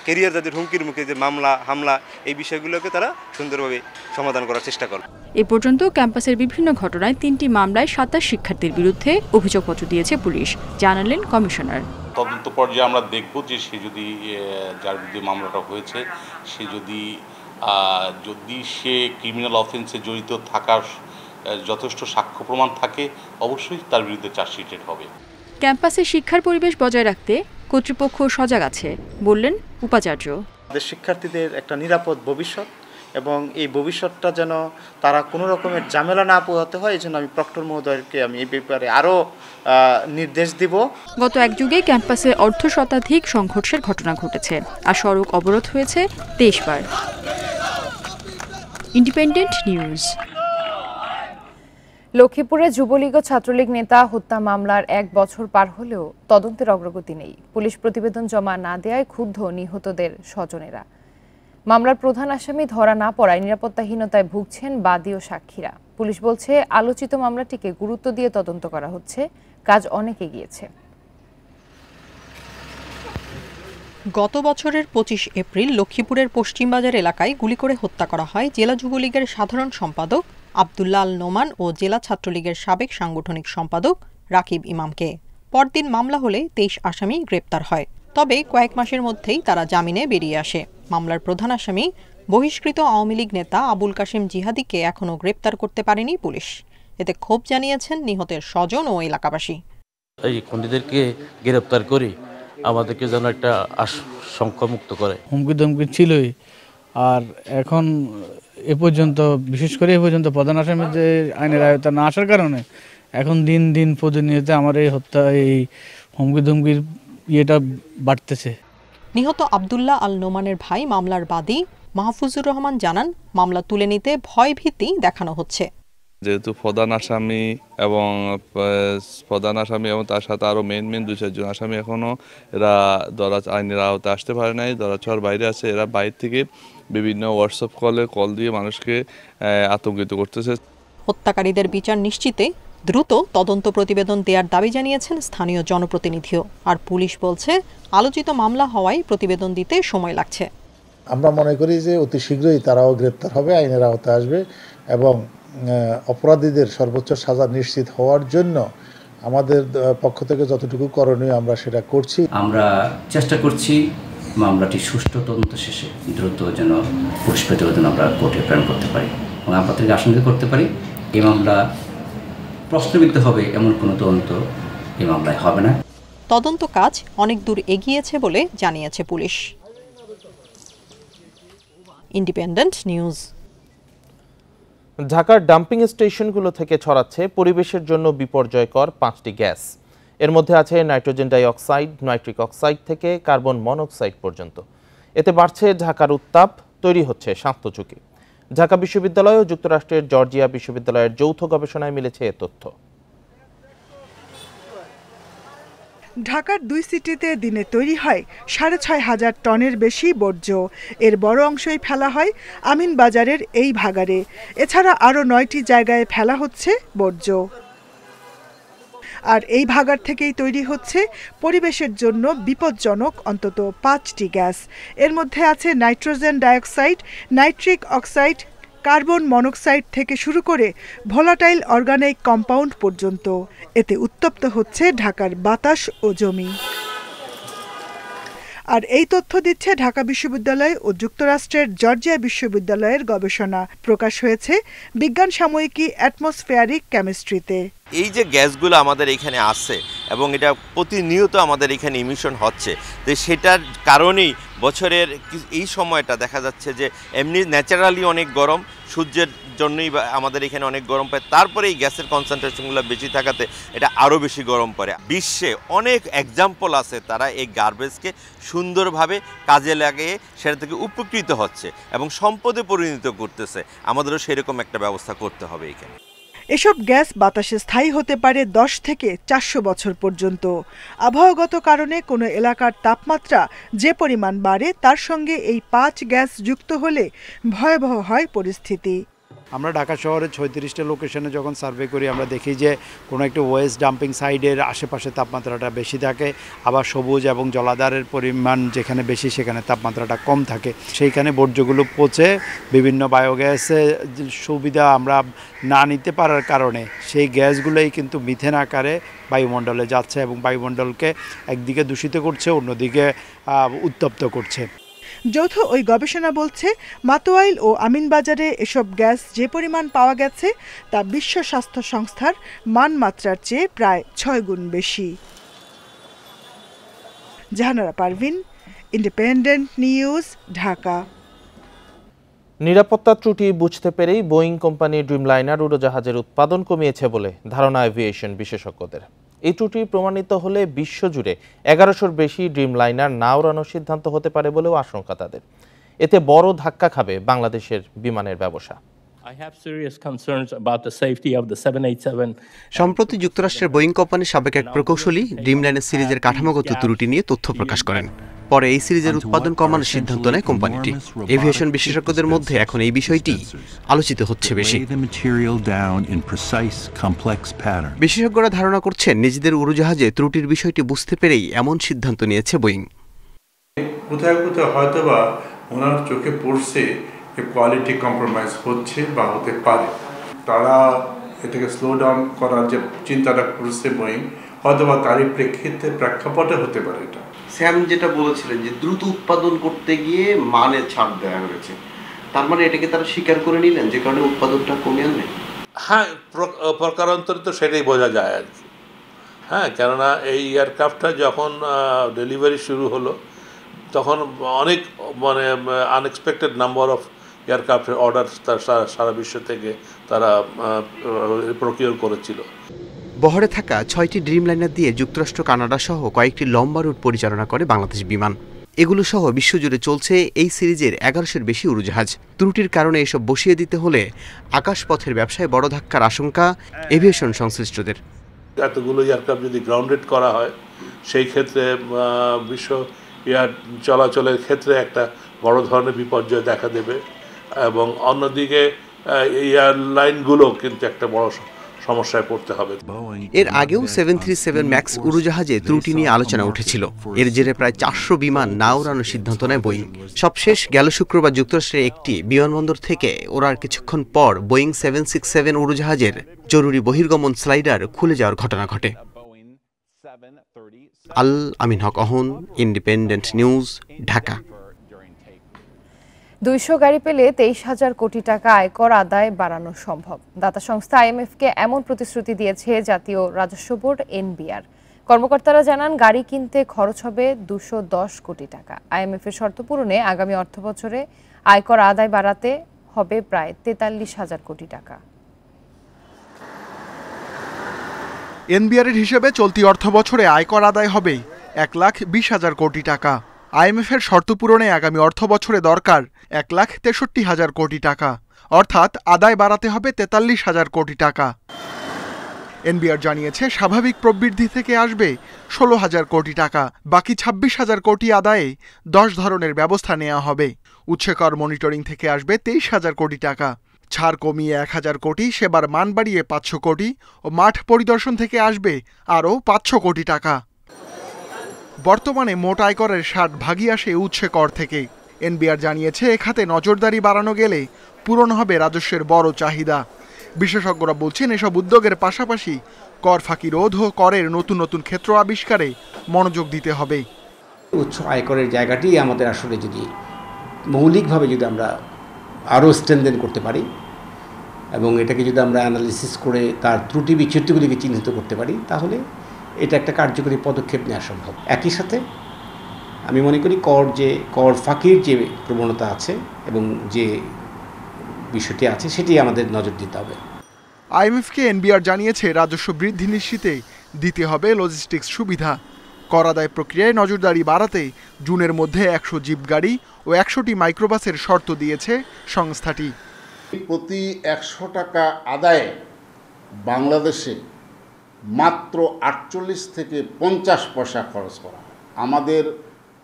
ক্যারিয়ার যাদের হুমকির মুখে, যে মামলা হামলা, এই বিষয়গুলোকে তারা সুন্দরভাবে সমাধান করার চেষ্টা করবে। এ পর্যন্ত ক্যাম্পাসের বিভিন্ন ঘটনায় 3টি মামলায় 27 শিক্ষার্থীর বিরুদ্ধে অভিযোগপত্র দিয়েছে পুলিশ, জানালেন কমিশনার। তদন্ত পর্যায়ে আমরা দেখব যে সে যদি, যার বিরুদ্ধে মামলাটা হয়েছে, সে যদি সে ক্রিমিনাল অফেন্সে জড়িত থাকার যথেষ্ট সাক্ষ্য প্রমাণ থাকে, অবশ্যই তার বিরুদ্ধে চার্জশিটেড হবে। ক্যাম্পাসে শিক্ষার পরিবেশ বজায় রাখতে কর্তৃপক্ষ সজাগ আছে, বললেন উপাচার্য। আমাদের শিক্ষার্থীদের একটা নিরাপদ ভবিষ্যৎ এবং এই ভবিষ্যৎটা যেন তারা কোনো রকমের ঝামেলা না পোহাতে হয়, এই জন্য আমি প্রক্টর মহোদয়কে এই ব্যাপারে আরও নির্দেশ দিব। গত এক যুগে ক্যাম্পাসে 1/2 শতাধিক সংঘর্ষের ঘটনা ঘটেছে আর সড়ক অবরোধ হয়েছে 23 বার। Independent news. লক্ষ্মীপুরে যুবলীগ ও ছাত্রলীগ নেতা হত্যা মামলার 1 বছর পার হলেও তদন্তের অগ্রগতি নেই। পুলিশ প্রতিবেদন জমা না দেওয়ায় ক্ষুব্ধ নিহতদের স্বজনেরা। মামলার প্রধান আসামি ধরা না পড়ায় নিরাপত্তাহীনতায় ভুগছেন বাদী ও সাক্ষীরা। পুলিশ বলছে, আলোচিত মামলাটিকে গুরুত্ব দিয়ে তদন্ত করা হচ্ছে, কাজ অনেক এগিয়েছে। গত বছরের 25 এপ্রিল লক্ষ্মীপুরের পশ্চিমবাজার এলাকায় গুলি করে হত্যা করা হয় জেলা যুবলীগের সাধারণ সম্পাদক আব্দুল্লাহ আল নোমান ও জেলা ছাত্রলীগের সাবেক সাংগঠনিক সম্পাদক রাকিব ইমামকে। পরদিন মামলা হলে 23 আসামি গ্রেপ্তার হয়। তবে কয়েক মাসের মধ্যেই তারা জামিনে বেরিয়ে আসে। মামলার প্রধান আসামি বহিষ্কৃত আওয়ামী লীগ নেতা আবুল কাশেম জিহাদিকে এখনও গ্রেপ্তার করতে পারেনি পুলিশ। এতে ক্ষোভ জানিয়েছেন নিহতের স্বজন ও এলাকাবাসী। এই খুনিদেরকে গ্রেপ্তার করে আমাদেরকে যেন একটা শঙ্কামুক্ত করে। হুমকি ধমকি ছিলই, আর এখন এ পর্যন্ত, বিশেষ করে এ পর্যন্ত প্রধান আসামির যে আইনের আয়তা না আসার কারণে এখন দিন দিন প্রতিনিয়ত আমার এই হত্যা, এই হুমকি ধমকির ইয়েটা বাড়তেছে। নিহত আব্দুল্লাহ আল নোমানের ভাই মামলার বাদী মাহফুজুর রহমান জানান, মামলা তুলে নিতে ভয় ভীতি দেখানো হচ্ছে। যেহেতু প্রধান আসামি এবং তার সাথে আরো মেন 2-4 আসামি এখনো এরা আইনের আওতায় আসতে পারে নাই, ধরাছোঁয়ার বাইরে আছে। এরা বাইরে থেকে বিভিন্ন হোয়াটসঅ্যাপ কল দিয়ে মানুষকে আতঙ্কিত করতেছে। হত্যাকারীদের বিচার নিশ্চিতে দ্রুত তদন্ত প্রতিবেদন দেওয়ার দাবি জানিয়েছেন স্থানীয় জনপ্রতিনিধিও। আর পুলিশ বলছে, আলোচিত মামলা হওয়ায় প্রতিবেদন দিতে সময় লাগছে। আমরা মনে করি যে অতি শীঘ্রই তারাও গ্রেপ্তার হবে, আইনের আওতায় আসবে এবং অপরাধীদের সর্বোচ্চ সাজা নিশ্চিত হওয়ার জন্য আমাদের পক্ষ থেকে যতটুকু করণীয় আমরা সেটা করছি। আমরা চেষ্টা করছি মামলাটি সুষ্ঠু তদন্ত শেষে দ্রুত যেন পুলিশ প্রতিবেদন আমরা কোর্টে প্রেরণ করতে পারি এবং আমরা থেকে আশঙ্কা করতে পারি এই মামলা প্রশ্নবিদ্ধ হবে এমন কোনো তদন্ত এই মামলায় হবে না। তদন্ত কাজ অনেক দূর এগিয়েছে বলে জানিয়েছে পুলিশ। Independent news. ঢাকার ডাম্পিং স্টেশনগুলো থেকে ছড়াচ্ছে পরিবেশের জন্য বিপর্যয়কর 5টি গ্যাস। এর মধ্যে আছে নাইট্রোজেন ডাইঅক্সাইড, নাইট্রিক অক্সাইড থেকে কার্বন মনোক্সাইড পর্যন্ত। এতে বাড়ছে ঢাকার উত্তাপ, তৈরি হচ্ছে স্বাস্থ্য ঝুঁকি। ঢাকা বিশ্ববিদ্যালয় ও যুক্তরাষ্ট্রের জর্জিয়া বিশ্ববিদ্যালয়ের যৌথ গবেষণায় মিলেছে এ তথ্য। ঢাকার 2 সিটিতে দিনে তৈরি হয় 6,500 টনের বেশি বর্জ্য। এর বড় অংশই ফেলা হয় আমিনবাজারের এই ভাগাড়ে। এছাড়া আরও 9টি জায়গায় ফেলা হচ্ছে বর্জ্য। আর এই ভাগাড় থেকেই তৈরি হচ্ছে পরিবেশের জন্য বিপজ্জনক অন্তত 5টি গ্যাস। এর মধ্যে আছে nitrogen dioxide, nitric oxide, carbon monoxide থেকে শুরু করে ভোলাটাইল অর্গানিক কম্পাউন্ড পর্যন্ত। এতে উত্তপ্ত হচ্ছে ঢাকার বাতাস ও জমি। আর এই তথ্য দিচ্ছে ঢাকা বিশ্ববিদ্যালয় ও যুক্তরাষ্ট্রের জর্জিয়া বিশ্ববিদ্যালয়ের গবেষণা। প্রকাশ হয়েছে বিজ্ঞান সাময়িকী অ্যাটমসফেয়ারিক কেমিস্ট্রিতে। এই যে গ্যাসগুলো আমাদের এখানে আসছে এবং এটা প্রতিনিয়ত আমাদের এখানে ইমিশন হচ্ছে, তো সেটার কারণেই বছরের এই সময়টা দেখা যাচ্ছে যে এমনি ন্যাচারালি অনেক গরম, সূর্যের জন্যই আমাদের এখানে অনেক গরম পায়, তারপরে এই গ্যাসের কনসেন্ট্রেশনগুলো বেশি থাকাতে এটা আরও বেশি গরম পড়ে। বিশ্বে অনেক এক্সাম্পল আছে তারা এই গার্বেজকে সুন্দরভাবে কাজে লাগিয়ে সেটা থেকে উপকৃত হচ্ছে এবং সম্পদে পরিণত করতেছে। আমাদেরও সেরকম একটা ব্যবস্থা করতে হবে এখানে। এসব গ্যাস বাতাসে স্থায়ী হতে পারে 10 থেকে 400 বছর পর্যন্ত। আবহাওয়াগত কারণে কোনো এলাকার তাপমাত্রা যে পরিমাণ বাড়ে তার সঙ্গে এই 5 গ্যাস যুক্ত হলে ভয়াবহ হয় পরিস্থিতি। আমরা ঢাকা শহরে 36টা লোকেশনে যখন সার্ভে করি আমরা দেখি যে কোনো একটা ওয়েস্ট ডাম্পিং সাইডের আশেপাশে তাপমাত্রাটা বেশি থাকে, আবার সবুজ এবং জলাধারের পরিমাণ যেখানে বেশি সেখানে তাপমাত্রাটা কম থাকে। সেইখানে বর্জ্যগুলো পচে বিভিন্ন বায়োগ্যাসের সুবিধা আমরা না নিতে পারার কারণে সেই গ্যাসগুলোই কিন্তু মিথেন আকারে বায়ুমণ্ডলে যাচ্ছে এবং বায়ুমণ্ডলকে একদিকে দূষিত করছে, অন্যদিকে উত্তপ্ত করছে। যৌথ ওই গবেষণা বলছে মাতোয়াইল ও আমিনবাজারে এসব গ্যাস যে পরিমাণ পাওয়া গেছে তা বিশ্ব স্বাস্থ্য সংস্থার মানমাত্রার চেয়ে প্রায় 6 গুণ বেশি। Jahanara Parvin, independent news, Dhaka. নিরাপত্তা ত্রুটি বুঝতে পেরেই বোয়িং কোম্পানি ড্রিমলাইনার উড়োজাহাজের উৎপাদন কমিয়েছে বলে ধারণা এভিয়েশন বিশেষজ্ঞদের। এই ত্রুটি প্রমাণিত হলে বিশ্বজুড়ে 1100-র বেশি ড্রিমলাইনার না উড়ানোর সিদ্ধান্ত হতে পারে বলেও আশঙ্কা তাদের। এতে বড় ধাক্কা খাবে বাংলাদেশের বিমানের ব্যবসা। সম্প্রতি যুক্তরাষ্ট্রের বোয়িং কোম্পানির সাবেক এক প্রকৌশলী ড্রিমলাইনার সিরিজের কাঠামোগত ত্রুটি নিয়ে তথ্য প্রকাশ করেন। পরে এই সিরিজের উৎপাদন কমানোর সিদ্ধান্ত নেয় কোম্পানিটি। এভিয়েশন বিশেষজ্ঞদের মধ্যে এখন এই বিষয়টি আলোচিত হচ্ছে বেশি। বিশেষজ্ঞরা ধারণা করছেন নিজেদের উড়োজাহাজে ত্রুটির বিষয়টি বুঝতে পেরেই এমন সিদ্ধান্ত নিয়েছে বোয়িং। কোথায় কোথায় হয়তোবা ওনার চোখে পড়ছে কোয়ালিটি কম্প্রোমাইজ হচ্ছে বা হতে পারে, তারা এটাকে স্লো ডাউন করার যে চিন্তাটা করছে বোয়িং, হয়তোবা তারই প্রেক্ষাপটে হতে পারে। এটা স্যাম যেটা বলেছিলেন যে দ্রুত উৎপাদন করতে গিয়ে মানে ছাড় দেওয়া হয়েছে, তার মানে এটাকে তারা স্বীকার করে নিলেন যে কারণে উৎপাদনটা কমে আনলেন। হ্যাঁ, প্রকারান্তরে তো সেটাই বোঝা যায় আর কি। হ্যাঁ, কেননা এই এয়ারক্রাফটটা যখন ডেলিভারি শুরু হলো তখন অনেক মানে আনএক্সপেক্টেড নাম্বার অফ এয়ারক্রাফটের অর্ডার সারা বিশ্ব থেকে তারা প্রকিউর করেছিল। বহরে থাকা 6টি ড্রিমলাইনার দিয়ে যুক্তরাষ্ট্র, কানাডা সহ কয়েকটি লম্বা রুট পরিচালনা করে বাংলাদেশ বিমান। এগুলো সহ বিশ্বজুড়ে চলছে এই সিরিজের 1100-র বেশি উড়োজাহাজ। ত্রুটির কারণে এসব বসিয়ে দিতে হলে আকাশপথের ব্যবসায় বড় ধাক্কার আশঙ্কা এভিয়েশন সংশ্লিষ্টদের। এতগুলো এয়ারক্রাফট যদি গ্রাউন্ডেড করা হয় সেই ক্ষেত্রে বিশ্ব এয়ার চলাচলের ক্ষেত্রে একটা বড় ধরনের বিপর্যয় দেখা দেবে এবং অন্যদিকে এয়ারলাইনগুলো কিন্তু একটা বড় সমস্যায় পড়তে হবে। এর আগেও 737 ম্যাক্স উড়োজাহাজে ত্রুটি নিয়ে আলোচনা উঠেছিল। এর জেরে প্রায় 400 বিমান না ওড়ানোর সিদ্ধান্ত নেয় বোয়িং। সবশেষ গেল শুক্রবার যুক্তরাষ্ট্রের একটি বিমানবন্দর থেকে ওড়ার কিছুক্ষণ পর বোয়িং 767 উড়োজাহাজের জরুরি বহির্গমন স্লাইডার খুলে যাওয়ার ঘটনা ঘটে। আল আমিন হক অহন, ইন্ডিপেন্ডেন্ট নিউজ, ঢাকা। 200 গাড়ি পেলে 23,000 কোটি টাকা আয়কর আদায় বাড়ানো সম্ভব। দাতা সংস্থা আইএমএফকে এমন প্রতিশ্রুতি দিয়েছে জাতীয় রাজস্ব বোর্ড এনবিআর। কর্মকর্তারা জানান গাড়ি কিনতে খরচ হবে 210 কোটি টাকা। আইএমএফ এর শর্ত পূরণে আগামী অর্থবছরে আয়কর আদায় বাড়াতে হবে প্রায় 43,000 কোটি টাকা। এনবিআরের হিসেবে চলতি অর্থবছরে আয়কর আদায় হবে 1,20,000 কোটি টাকা। আইএমএফের শর্ত পূরণে আগামী অর্থবছরে দরকার 1,63,000 কোটি টাকা, অর্থাৎ আদায় বাড়াতে হবে 43,000 কোটি টাকা। এনবিআর জানিয়েছে স্বাভাবিক প্রবৃদ্ধি থেকে আসবে 16,000 কোটি টাকা, বাকি 26,000 কোটি আদায়ে 10 ধরনের ব্যবস্থা নেওয়া হবে। উৎসকর মনিটরিং থেকে আসবে 23,000 কোটি টাকা, ছাড় কমিয়ে 1,000 কোটি, সেবার মান বাড়িয়ে 500 কোটি ও মাঠ পরিদর্শন থেকে আসবে আরও 500 কোটি টাকা। বর্তমানে মোট আয়করের 60% আসে উৎসে কর থেকে। এনবিআর জানিয়েছে এ খাতে নজরদারি বাড়ানো গেলে পূরণ হবে রাজস্বের বড় চাহিদা। বিশেষজ্ঞরা বলছেন এসব উদ্যোগের পাশাপাশি কর ফাঁকি রোধ ও করের নতুন নতুন ক্ষেত্র আবিষ্কারে মনোযোগ দিতে হবে। উৎস আয়করের জায়গাটি আমাদের আসলে যদি মৌলিকভাবে যদি আমরা আরও স্ট্রেনথেন করতে পারি এবং এটাকে যদি আমরা অ্যানালিসিস করে তার ত্রুটি বিচ্যুতিগুলিকে চিহ্নিত করতে পারি, তাহলে এটা একটা কার্যকরী পদক্ষেপ নেওয়া সম্ভব। একই সাথে আমি মনে করি কর ফাঁকির যে প্রবণতা আছে এবং যে বিষয়টি আছে সেটি আমাদের নজর দিতে হবে। আইএমএফকে এনবিআর জানিয়েছে রাজস্ব বৃদ্ধি নিশ্চিতে দিতে হবে লজিস্টিক্স সুবিধা। কর আদায় প্রক্রিয়ায় নজরদারি বাড়াতে জুনের মধ্যে 100 জিপ গাড়ি ও 100টি মাইক্রোবাসের শর্ত দিয়েছে সংস্থাটি। প্রতি 100 টাকা আদায়ে বাংলাদেশে মাত্র 48 থেকে 50 পয়সা খরচ করা হয়। আমাদের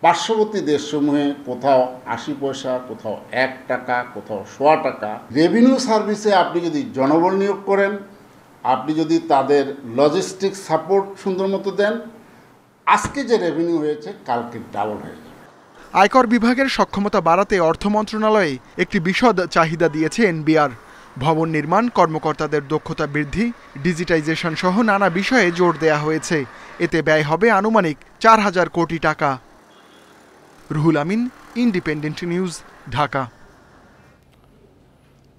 পার্শ্ববর্তী দেশসমূহে কোথাও 80 পয়সা, কোথাও 1 টাকা, কোথাও 100 টাকা। রেভিনিউ সার্ভিসে আপনি যদি জনবল নিয়োগ করেন, আপনি যদি তাদের লজিস্টিক সাপোর্ট সুন্দর মতো দেন, আজকে যে রেভিনিউ হয়েছে কালকে ডাবল হয়ে যাবে। আয়কর বিভাগের সক্ষমতা বাড়াতে অর্থ মন্ত্রণালয়ে একটি বিশদ চাহিদা দিয়েছে এনবিআর। ভবন নির্মাণ, কর্মকর্তাদের দক্ষতা বৃদ্ধি, ডিজিটাইজেশন সহ নানা বিষয়ে জোর দেয়া হয়েছে। এতে ব্যয় হবে আনুমানিক 4,000 কোটি টাকা। Ruhul Amin, independent news, Dhaka.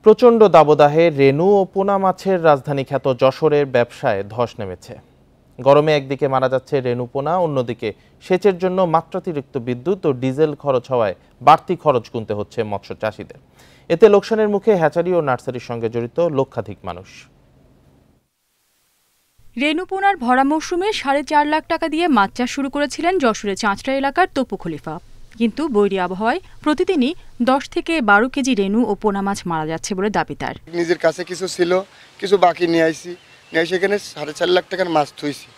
প্রচণ্ড দাবদাহে রেনু ও পোনা মাছের রাজধানী খ্যাত যশোরের ব্যবসায় ধস নেমেছে। গরমে একদিকে মারা যাচ্ছে রেনু পোনা, অন্যদিকে সেচের জন্য মাত্রাতিরিক্ত বিদ্যুৎ ও ডিজেল খরচ হওয়ায় বাড়তি খরচ গুনতে হচ্ছে মৎস্য চাষিদের। এতে লোকসানের মুখে হ্যাচারি ও নার্সারির সঙ্গে জড়িত লক্ষাধিক মানুষ। রেনু পোনার ভরা মৌসুমে 4.5 লাখ টাকা দিয়ে মাছ চাষ শুরু করেছিলেন যশোরের চাঁচড়া এলাকার তপু খলিফা। কিন্তু বৈরী আবহাওয়ায় প্রতিদিনই 10 থেকে 12 কেজি রেনু ও পোনা মাছ মারা যাচ্ছে বলে দাবি তার। নিজের কাছে কিছু ছিল, কিছু বাকি নিয়ে আইছি, সেখানে 4.5 লাখ টাকার মাছ থুইছি।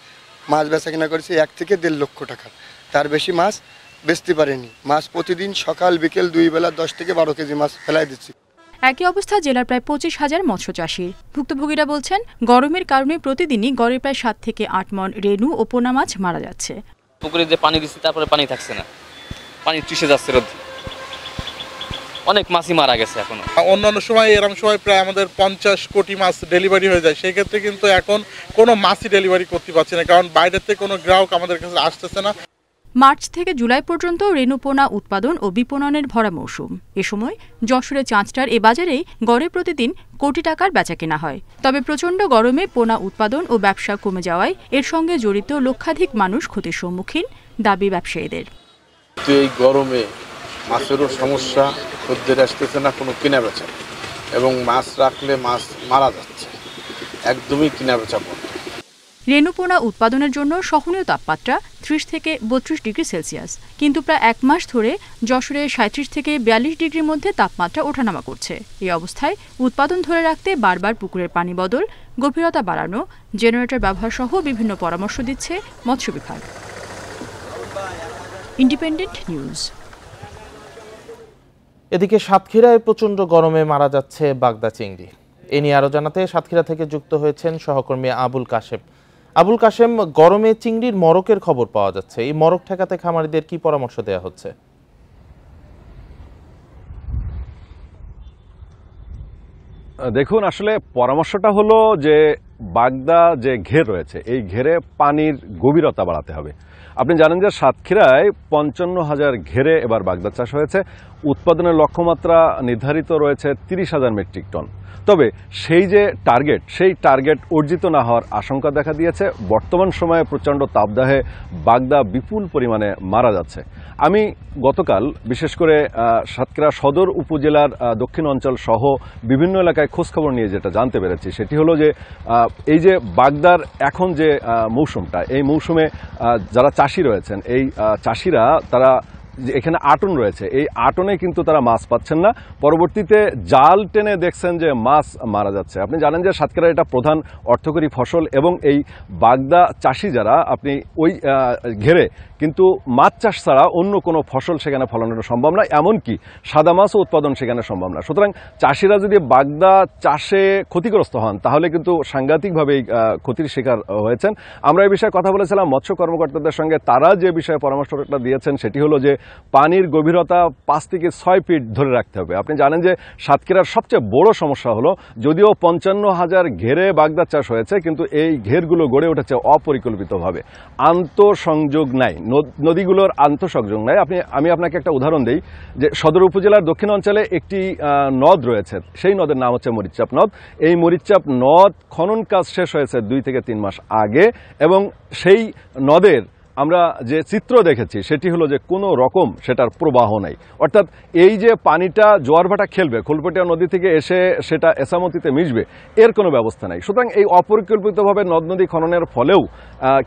মাছ বেচা কিনা করেছি 1 থেকে 1.5 লক্ষ টাকা, তার বেশি মাছ বেচতে পারেনি। মাছ প্রতিদিন সকাল বিকেল 2 বেলা 10 থেকে 12 কেজি মাছ ফেলাই দিচ্ছি। একই অবস্থা জেলার প্রায় 25,000 মৎস্য চাষীর। ভুক্তভোগীরা বলছেন গরমের কারণে প্রতিদিনই গড়ে প্রায় 7 থেকে 8 মণ রেনু ও পোনা মাছ মারা যাচ্ছে। পুকুরে যে পানি দিচ্ছি তারপরে পানি থাকছে না, পানি চুষে যাচ্ছে, রোদ অনেক মাছই মারা গেছে। এখনো অন্যান্য সময় এরকম সময় প্রায় আমাদের 50 কোটি মাছ ডেলিভারি হয়ে যায়, সেই ক্ষেত্রে কিন্তু এখন কোনো মাছই ডেলিভারি করতে পারছে না, কারণ বাইরে থেকে কোনো গ্রাহক আমাদের কাছে আসতেছে না। মার্চ থেকে জুলাই পর্যন্ত রেনু পোনা উৎপাদন ও বিপণনের ভরা মৌসুম। এ সময় যশোরের চাঁচটার এ বাজারেই গড়ে প্রতিদিন কোটি টাকার বেচাকেনা হয়। তবে প্রচণ্ড গরমে পোনা উৎপাদন ও ব্যবসা কমে যাওয়ায় এর সঙ্গে জড়িত লক্ষাধিক মানুষ ক্ষতির সম্মুখীন, দাবি ব্যবসায়ীদের। এই গরমে মাছেরও সমস্যা, খদ্দের আসতেছে না কোনো কেনা বেচা, এবং মাছ রাখলে মাছ মারা যাচ্ছে, একদমই কেনা বেচা বন্ধ। রেনু পোনা উৎপাদনের জন্য সহনীয় তাপমাত্রা 30 থেকে 32 ডিগ্রি সেলসিয়াস, কিন্তু প্রায় 1 মাস ধরে যশোরে 37 থেকে 42 ডিগ্রির মধ্যে তাপমাত্রা ওঠানামা করছে। এই অবস্থায় উৎপাদন ধরে রাখতে বারবার পুকুরের পানি বদল, গভীরতা বাড়ানো, জেনারেটর ব্যবহার সহ বিভিন্ন পরামর্শ দিচ্ছে মৎস্য বিভাগ। Independent news. এদিকে সাতক্ষীরায় প্রচণ্ড গরমে মারা যাচ্ছে বাগদা চিংড়ি। এ নিয়ে আরো জানাতে সাতক্ষীরা থেকে যুক্ত হয়েছেন সহকর্মী আবুল কাশেম। আবুল কাশেম, গরমে চিংড়ির মরকের খবর পাওয়া যাচ্ছে, এই মরক ঠেকাতে খামারিদের কি পরামর্শ দেওয়া হচ্ছে? দেখুন, আসলে পরামর্শটা হলো যে বাগদা যে ঘের রয়েছে এই ঘেরে পানির গভীরতা বাড়াতে হবে। আপনি জানেন যে সাতক্ষীরায় 55,000 ঘেরে এবার বাগদা চাষ হয়েছে। উৎপাদনের লক্ষ্যমাত্রা নির্ধারিত রয়েছে 30,000 মেট্রিক টন। তবে সেই যে টার্গেট, সেই টার্গেট অর্জিত না হওয়ার আশঙ্কা দেখা দিয়েছে। বর্তমান সময়ে প্রচণ্ড তাপদাহে বাগদা বিপুল পরিমাণে মারা যাচ্ছে। আমি গতকাল বিশেষ করে সাতক্ষীরা সদর উপজেলার দক্ষিণ অঞ্চল সহ বিভিন্ন এলাকায় খোঁজখবর নিয়ে যেটা জানতে পেরেছি সেটি হলো যে এই যে বাগদার এখন যে মৌসুমটা, এই মৌসুমে যারা চাষি রয়েছেন এই চাষিরা তারা এখানে আটন রয়েছে, এই আটনে কিন্তু তারা মাছ পাচ্ছেন না। পরবর্তীতে জাল টেনে দেখছেন যে মাছ মারা যাচ্ছে। আপনি জানেন যে সাতক্ষীরার এটা প্রধান অর্থকরী ফসল এবং এই বাগদা চাষি যারা আপনি ওই ঘেরে কিন্তু মাছ চাষ ছাড়া অন্য কোনো ফসল সেখানে ফলানো সম্ভব না, এমনকি সাদা মাছও উৎপাদন সেখানে সম্ভব না। সুতরাং চাষিরা যদি বাগদা চাষে ক্ষতিগ্রস্ত হন তাহলে কিন্তু সাংঘাতিকভাবে ক্ষতির শিকার হয়েছেন। আমরা এই বিষয়ে কথা বলেছিলাম মৎস্য কর্মকর্তাদের সঙ্গে। তারা যে বিষয়ে পরামর্শটা দিয়েছেন সেটি হলো যে পানির গভীরতা 5 থেকে 6 ফিট ধরে রাখতে হবে। আপনি জানেন যে সাতক্ষীরার সবচেয়ে বড় সমস্যা হলো যদিও 55,000 ঘেরে বাগদা চাষ হয়েছে কিন্তু এই ঘেরগুলো গড়ে উঠেছে অপরিকল্পিতভাবে, আন্তঃসংযোগ নাই, নদীগুলোর আন্তঃসংযোগ নাই। আমি আপনাকে একটা উদাহরণ দিই যে সদর উপজেলার দক্ষিণ অঞ্চলে একটি নদ রয়েছে, সেই নদের নাম হচ্ছে মরিচচাপ নদ। এই মরিচচাপ নদ খনন কাজ শেষ হয়েছে 2 থেকে 3 মাস আগে এবং সেই নদের আমরা যে চিত্র দেখেছি সেটি হলো যে কোনো রকম সেটার প্রবাহ নাই, অর্থাৎ এই যে পানিটা জোয়ার ভাটা খেলবে খোলপটিয়া নদী থেকে এসে সেটা এসামতিতে মিশবে এর কোনো ব্যবস্থা নাই। সুতরাং এই অপরিকল্পিতভাবে নদ নদী খননের ফলেও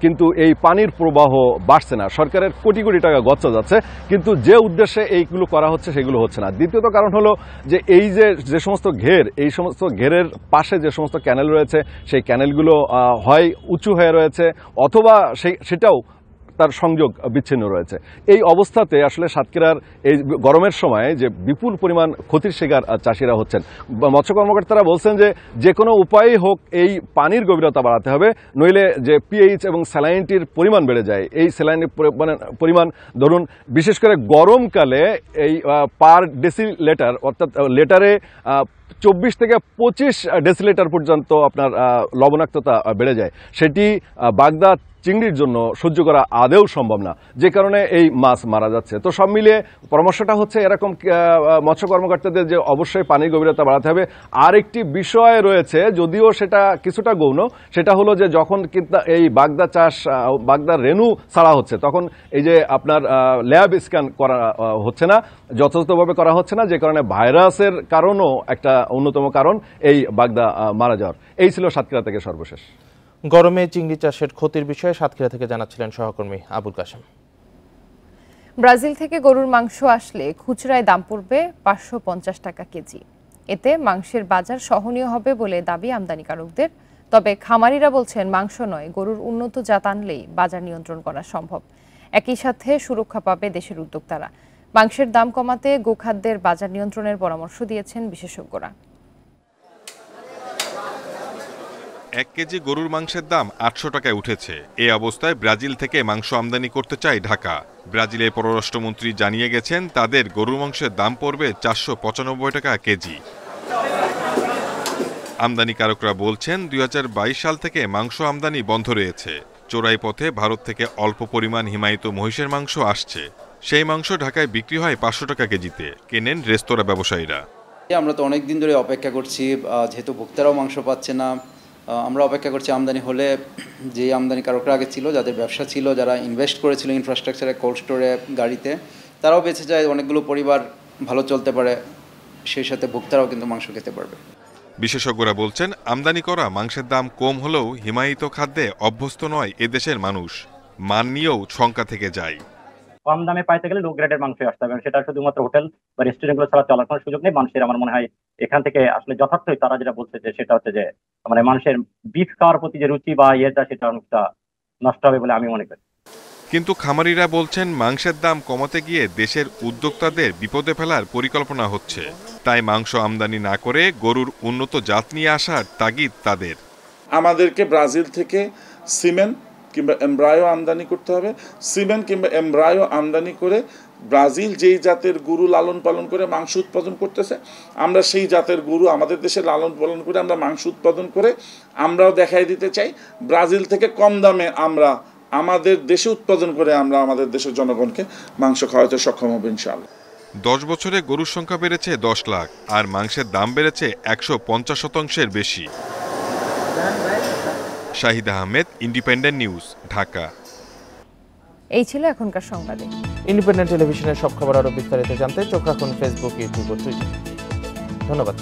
কিন্তু এই পানির প্রবাহ বাড়ছে না। সরকারের কোটি কোটি টাকা গচ্ছা যাচ্ছে কিন্তু যে উদ্দেশ্যে এইগুলো করা হচ্ছে সেগুলো হচ্ছে না। দ্বিতীয়ত কারণ হলো যে এই যে সমস্ত ঘের, এই সমস্ত ঘেরের পাশে যে সমস্ত ক্যানেল রয়েছে সেই ক্যানেলগুলো হয় উঁচু হয়ে রয়েছে অথবা সেটাও তার সংযোগ বিচ্ছিন্ন রয়েছে। এই অবস্থাতে আসলে সাতক্ষীরার এই গরমের সময় যে বিপুল পরিমাণ ক্ষতির শিকার চাষিরা হচ্ছেন। মৎস্য কর্মকর্তারা বলছেন যে কোনো উপায়ই হোক এই পানির গভীরতা বাড়াতে হবে, নইলে যে পিএইচ এবং স্যালাইনটির পরিমাণ বেড়ে যায়। এই স্যালাইনের পরিমাণ ধরুন বিশেষ করে গরমকালে এই পার ডেসিলিটার অর্থাৎ লিটারে 24 থেকে 25 ডেসিলিটার পর্যন্ত আপনার লবণাক্ততা বেড়ে যায়, সেটি বাগদা চিংড়ির জন্য সহ্য করা আদৌ সম্ভব না, যে কারণে এই মাছ মারা যাচ্ছে। তো সব মিলিয়ে পরামর্শটা হচ্ছে এরকম মৎস্য কর্মকর্তাদের যে অবশ্যই পানির গভীরতা বাড়াতে হবে। আর একটি বিষয় রয়েছে যদিও সেটা কিছুটা গৌণ, সেটা হলো যে যখন কিন্তু এই বাগদা চাষ বাগদার রেণু ছাড়া হচ্ছে তখন এই যে আপনার ল্যাব স্ক্যান করা হচ্ছে না, যথাযথভাবে করা হচ্ছে না, যে কারণে ভাইরাসের কারণও একটা অন্যতম কারণ এই বাগদা মারা যাওয়ার। এই ছিল সাতক্ষীরা থেকে সর্বশেষ। গরমে চিংড়ি চাষের ক্ষতির বিষয়ে সাতক্ষীরা থেকে জানাচ্ছিলেন সহকর্মী আবুল কাশেম। ব্রাজিল থেকে গরুর মাংস আসলে খুচরায় দাম পড়বে 550 টাকা কেজি। এতে মাংসের বাজার সহনীয় হবে বলে দাবি আমদানিকারকদের। তবে খামারিরা বলছেন মাংস নয় গরুর উন্নত জাত আনলেই বাজার নিয়ন্ত্রণ করা সম্ভব। একই সাথে সুরক্ষা পাবে দেশের উদ্যোক্তারা। মাংসের দাম কমাতে গোখাদ্যের বাজার নিয়ন্ত্রণের পরামর্শ দিয়েছেন বিশেষজ্ঞরা। 1 কেজি গরুর মাংসের দাম 800 টাকায় উঠেছে। এই অবস্থায় ব্রাজিল থেকে মাংস আমদানি করতে চায় ঢাকা। ব্রাজিলের পররাষ্ট্রমন্ত্রী জানিয়ে গেছেন তাদের গরুর মাংসের দাম পড়বে 495 টাকা কেজি। আমদানিকারকরা বলছেন 2022 সাল থেকে মাংস আমদানি বন্ধ রয়েছে। চোরাই পথে ভারত থেকে অল্প পরিমাণ হিমায়িত মহিষের মাংস আসছে। সেই মাংস ঢাকায় বিক্রি হয় 500 টাকা কেজিতে, কেনেন রেস্তোরাঁ ব্যবসায়ীরা। আমরা তো অনেক দিন ধরে অপেক্ষা করছি, যেহেতু ভোক্তারাও মাংস পাচ্ছে না, আমরা অপেক্ষা করছি আমদানি হলে। যে আমদানিকারকরা আগে ছিল, যাদের ব্যবসা ছিল, যারা ইনভেস্ট করেছিল ইনফ্রাস্ট্রাকচারে, কোল্ড স্টোরে, গাড়িতে, তারাও বেঁচে যায়, অনেকগুলো পরিবার ভালো চলতে পারে, সেই সাথে ভোক্তারাও কিন্তু মাংস খেতে পারবে। বিশেষজ্ঞরা বলছেন আমদানি করা মাংসের দাম কম হলেও হিমায়িত খাদ্যে অভ্যস্ত নয় এদেশের মানুষ, মান নিয়েও শঙ্কা থেকে যায়। কম দামে পাইতে গেলে লো গ্রেডের মাংস আসতে হবে, সেটা শুধুমাত্র হোটেল বা রেস্টুরেন্টগুলো ছাড়া চলার কোনো সুযোগ নেই। মানুষের আমার মনে হয় এখান থেকে আসলে যথার্থই তারা যেটা বলছে যে সেটা হচ্ছে যে মানে মানুষের বিফ খাওয়ার প্রতি যে রুচি বা ইয়েটা সেটা অনেকটা নষ্ট হবে বলে আমি মনে করি। কিন্তু খামারিরা বলছেন মাংসের দাম কমাতে গিয়ে দেশের উদ্যোক্তাদের বিপদে ফেলার পরিকল্পনা হচ্ছে। তাই মাংস আমদানি না করে গরুর উন্নত জাত নিয়ে আসার তাগিদ তাদের। আমাদেরকে ব্রাজিল থেকে সিমেন কিংবা এমব্রায়ো আমদানি করতে হবে। সিমেন কিংবা এমব্রায়ো আমদানি করে ব্রাজিল যেই জাতের গরু লালন পালন করে মাংস উৎপাদন করতেছে, আমরা সেই জাতের গরু আমাদের দেশে লালন পালন করে আমরা মাংস উৎপাদন করে আমরাও দেখাই দিতে চাই ব্রাজিল থেকে কম দামে আমরা আমাদের দেশে উৎপাদন করে আমরা আমাদের দেশের জনগণকে মাংস খাওয়াতে সক্ষম হব ইনশাআল্লাহ। 10 বছরে গরুর সংখ্যা বেড়েছে 10 লাখ আর মাংসের দাম বেড়েছে 150% বেশি। Shahid Ahmed, independent news, Dhaka. এই ছিল এখনকার সংবাদে। ইন্ডিপেন্ডেন্ট টেলিভিশনের সব খবর আরো বিস্তারিত জানতে চোখ রাখুন ফেসবুক, ইউটিউব ও টুইটার। ধন্যবাদ।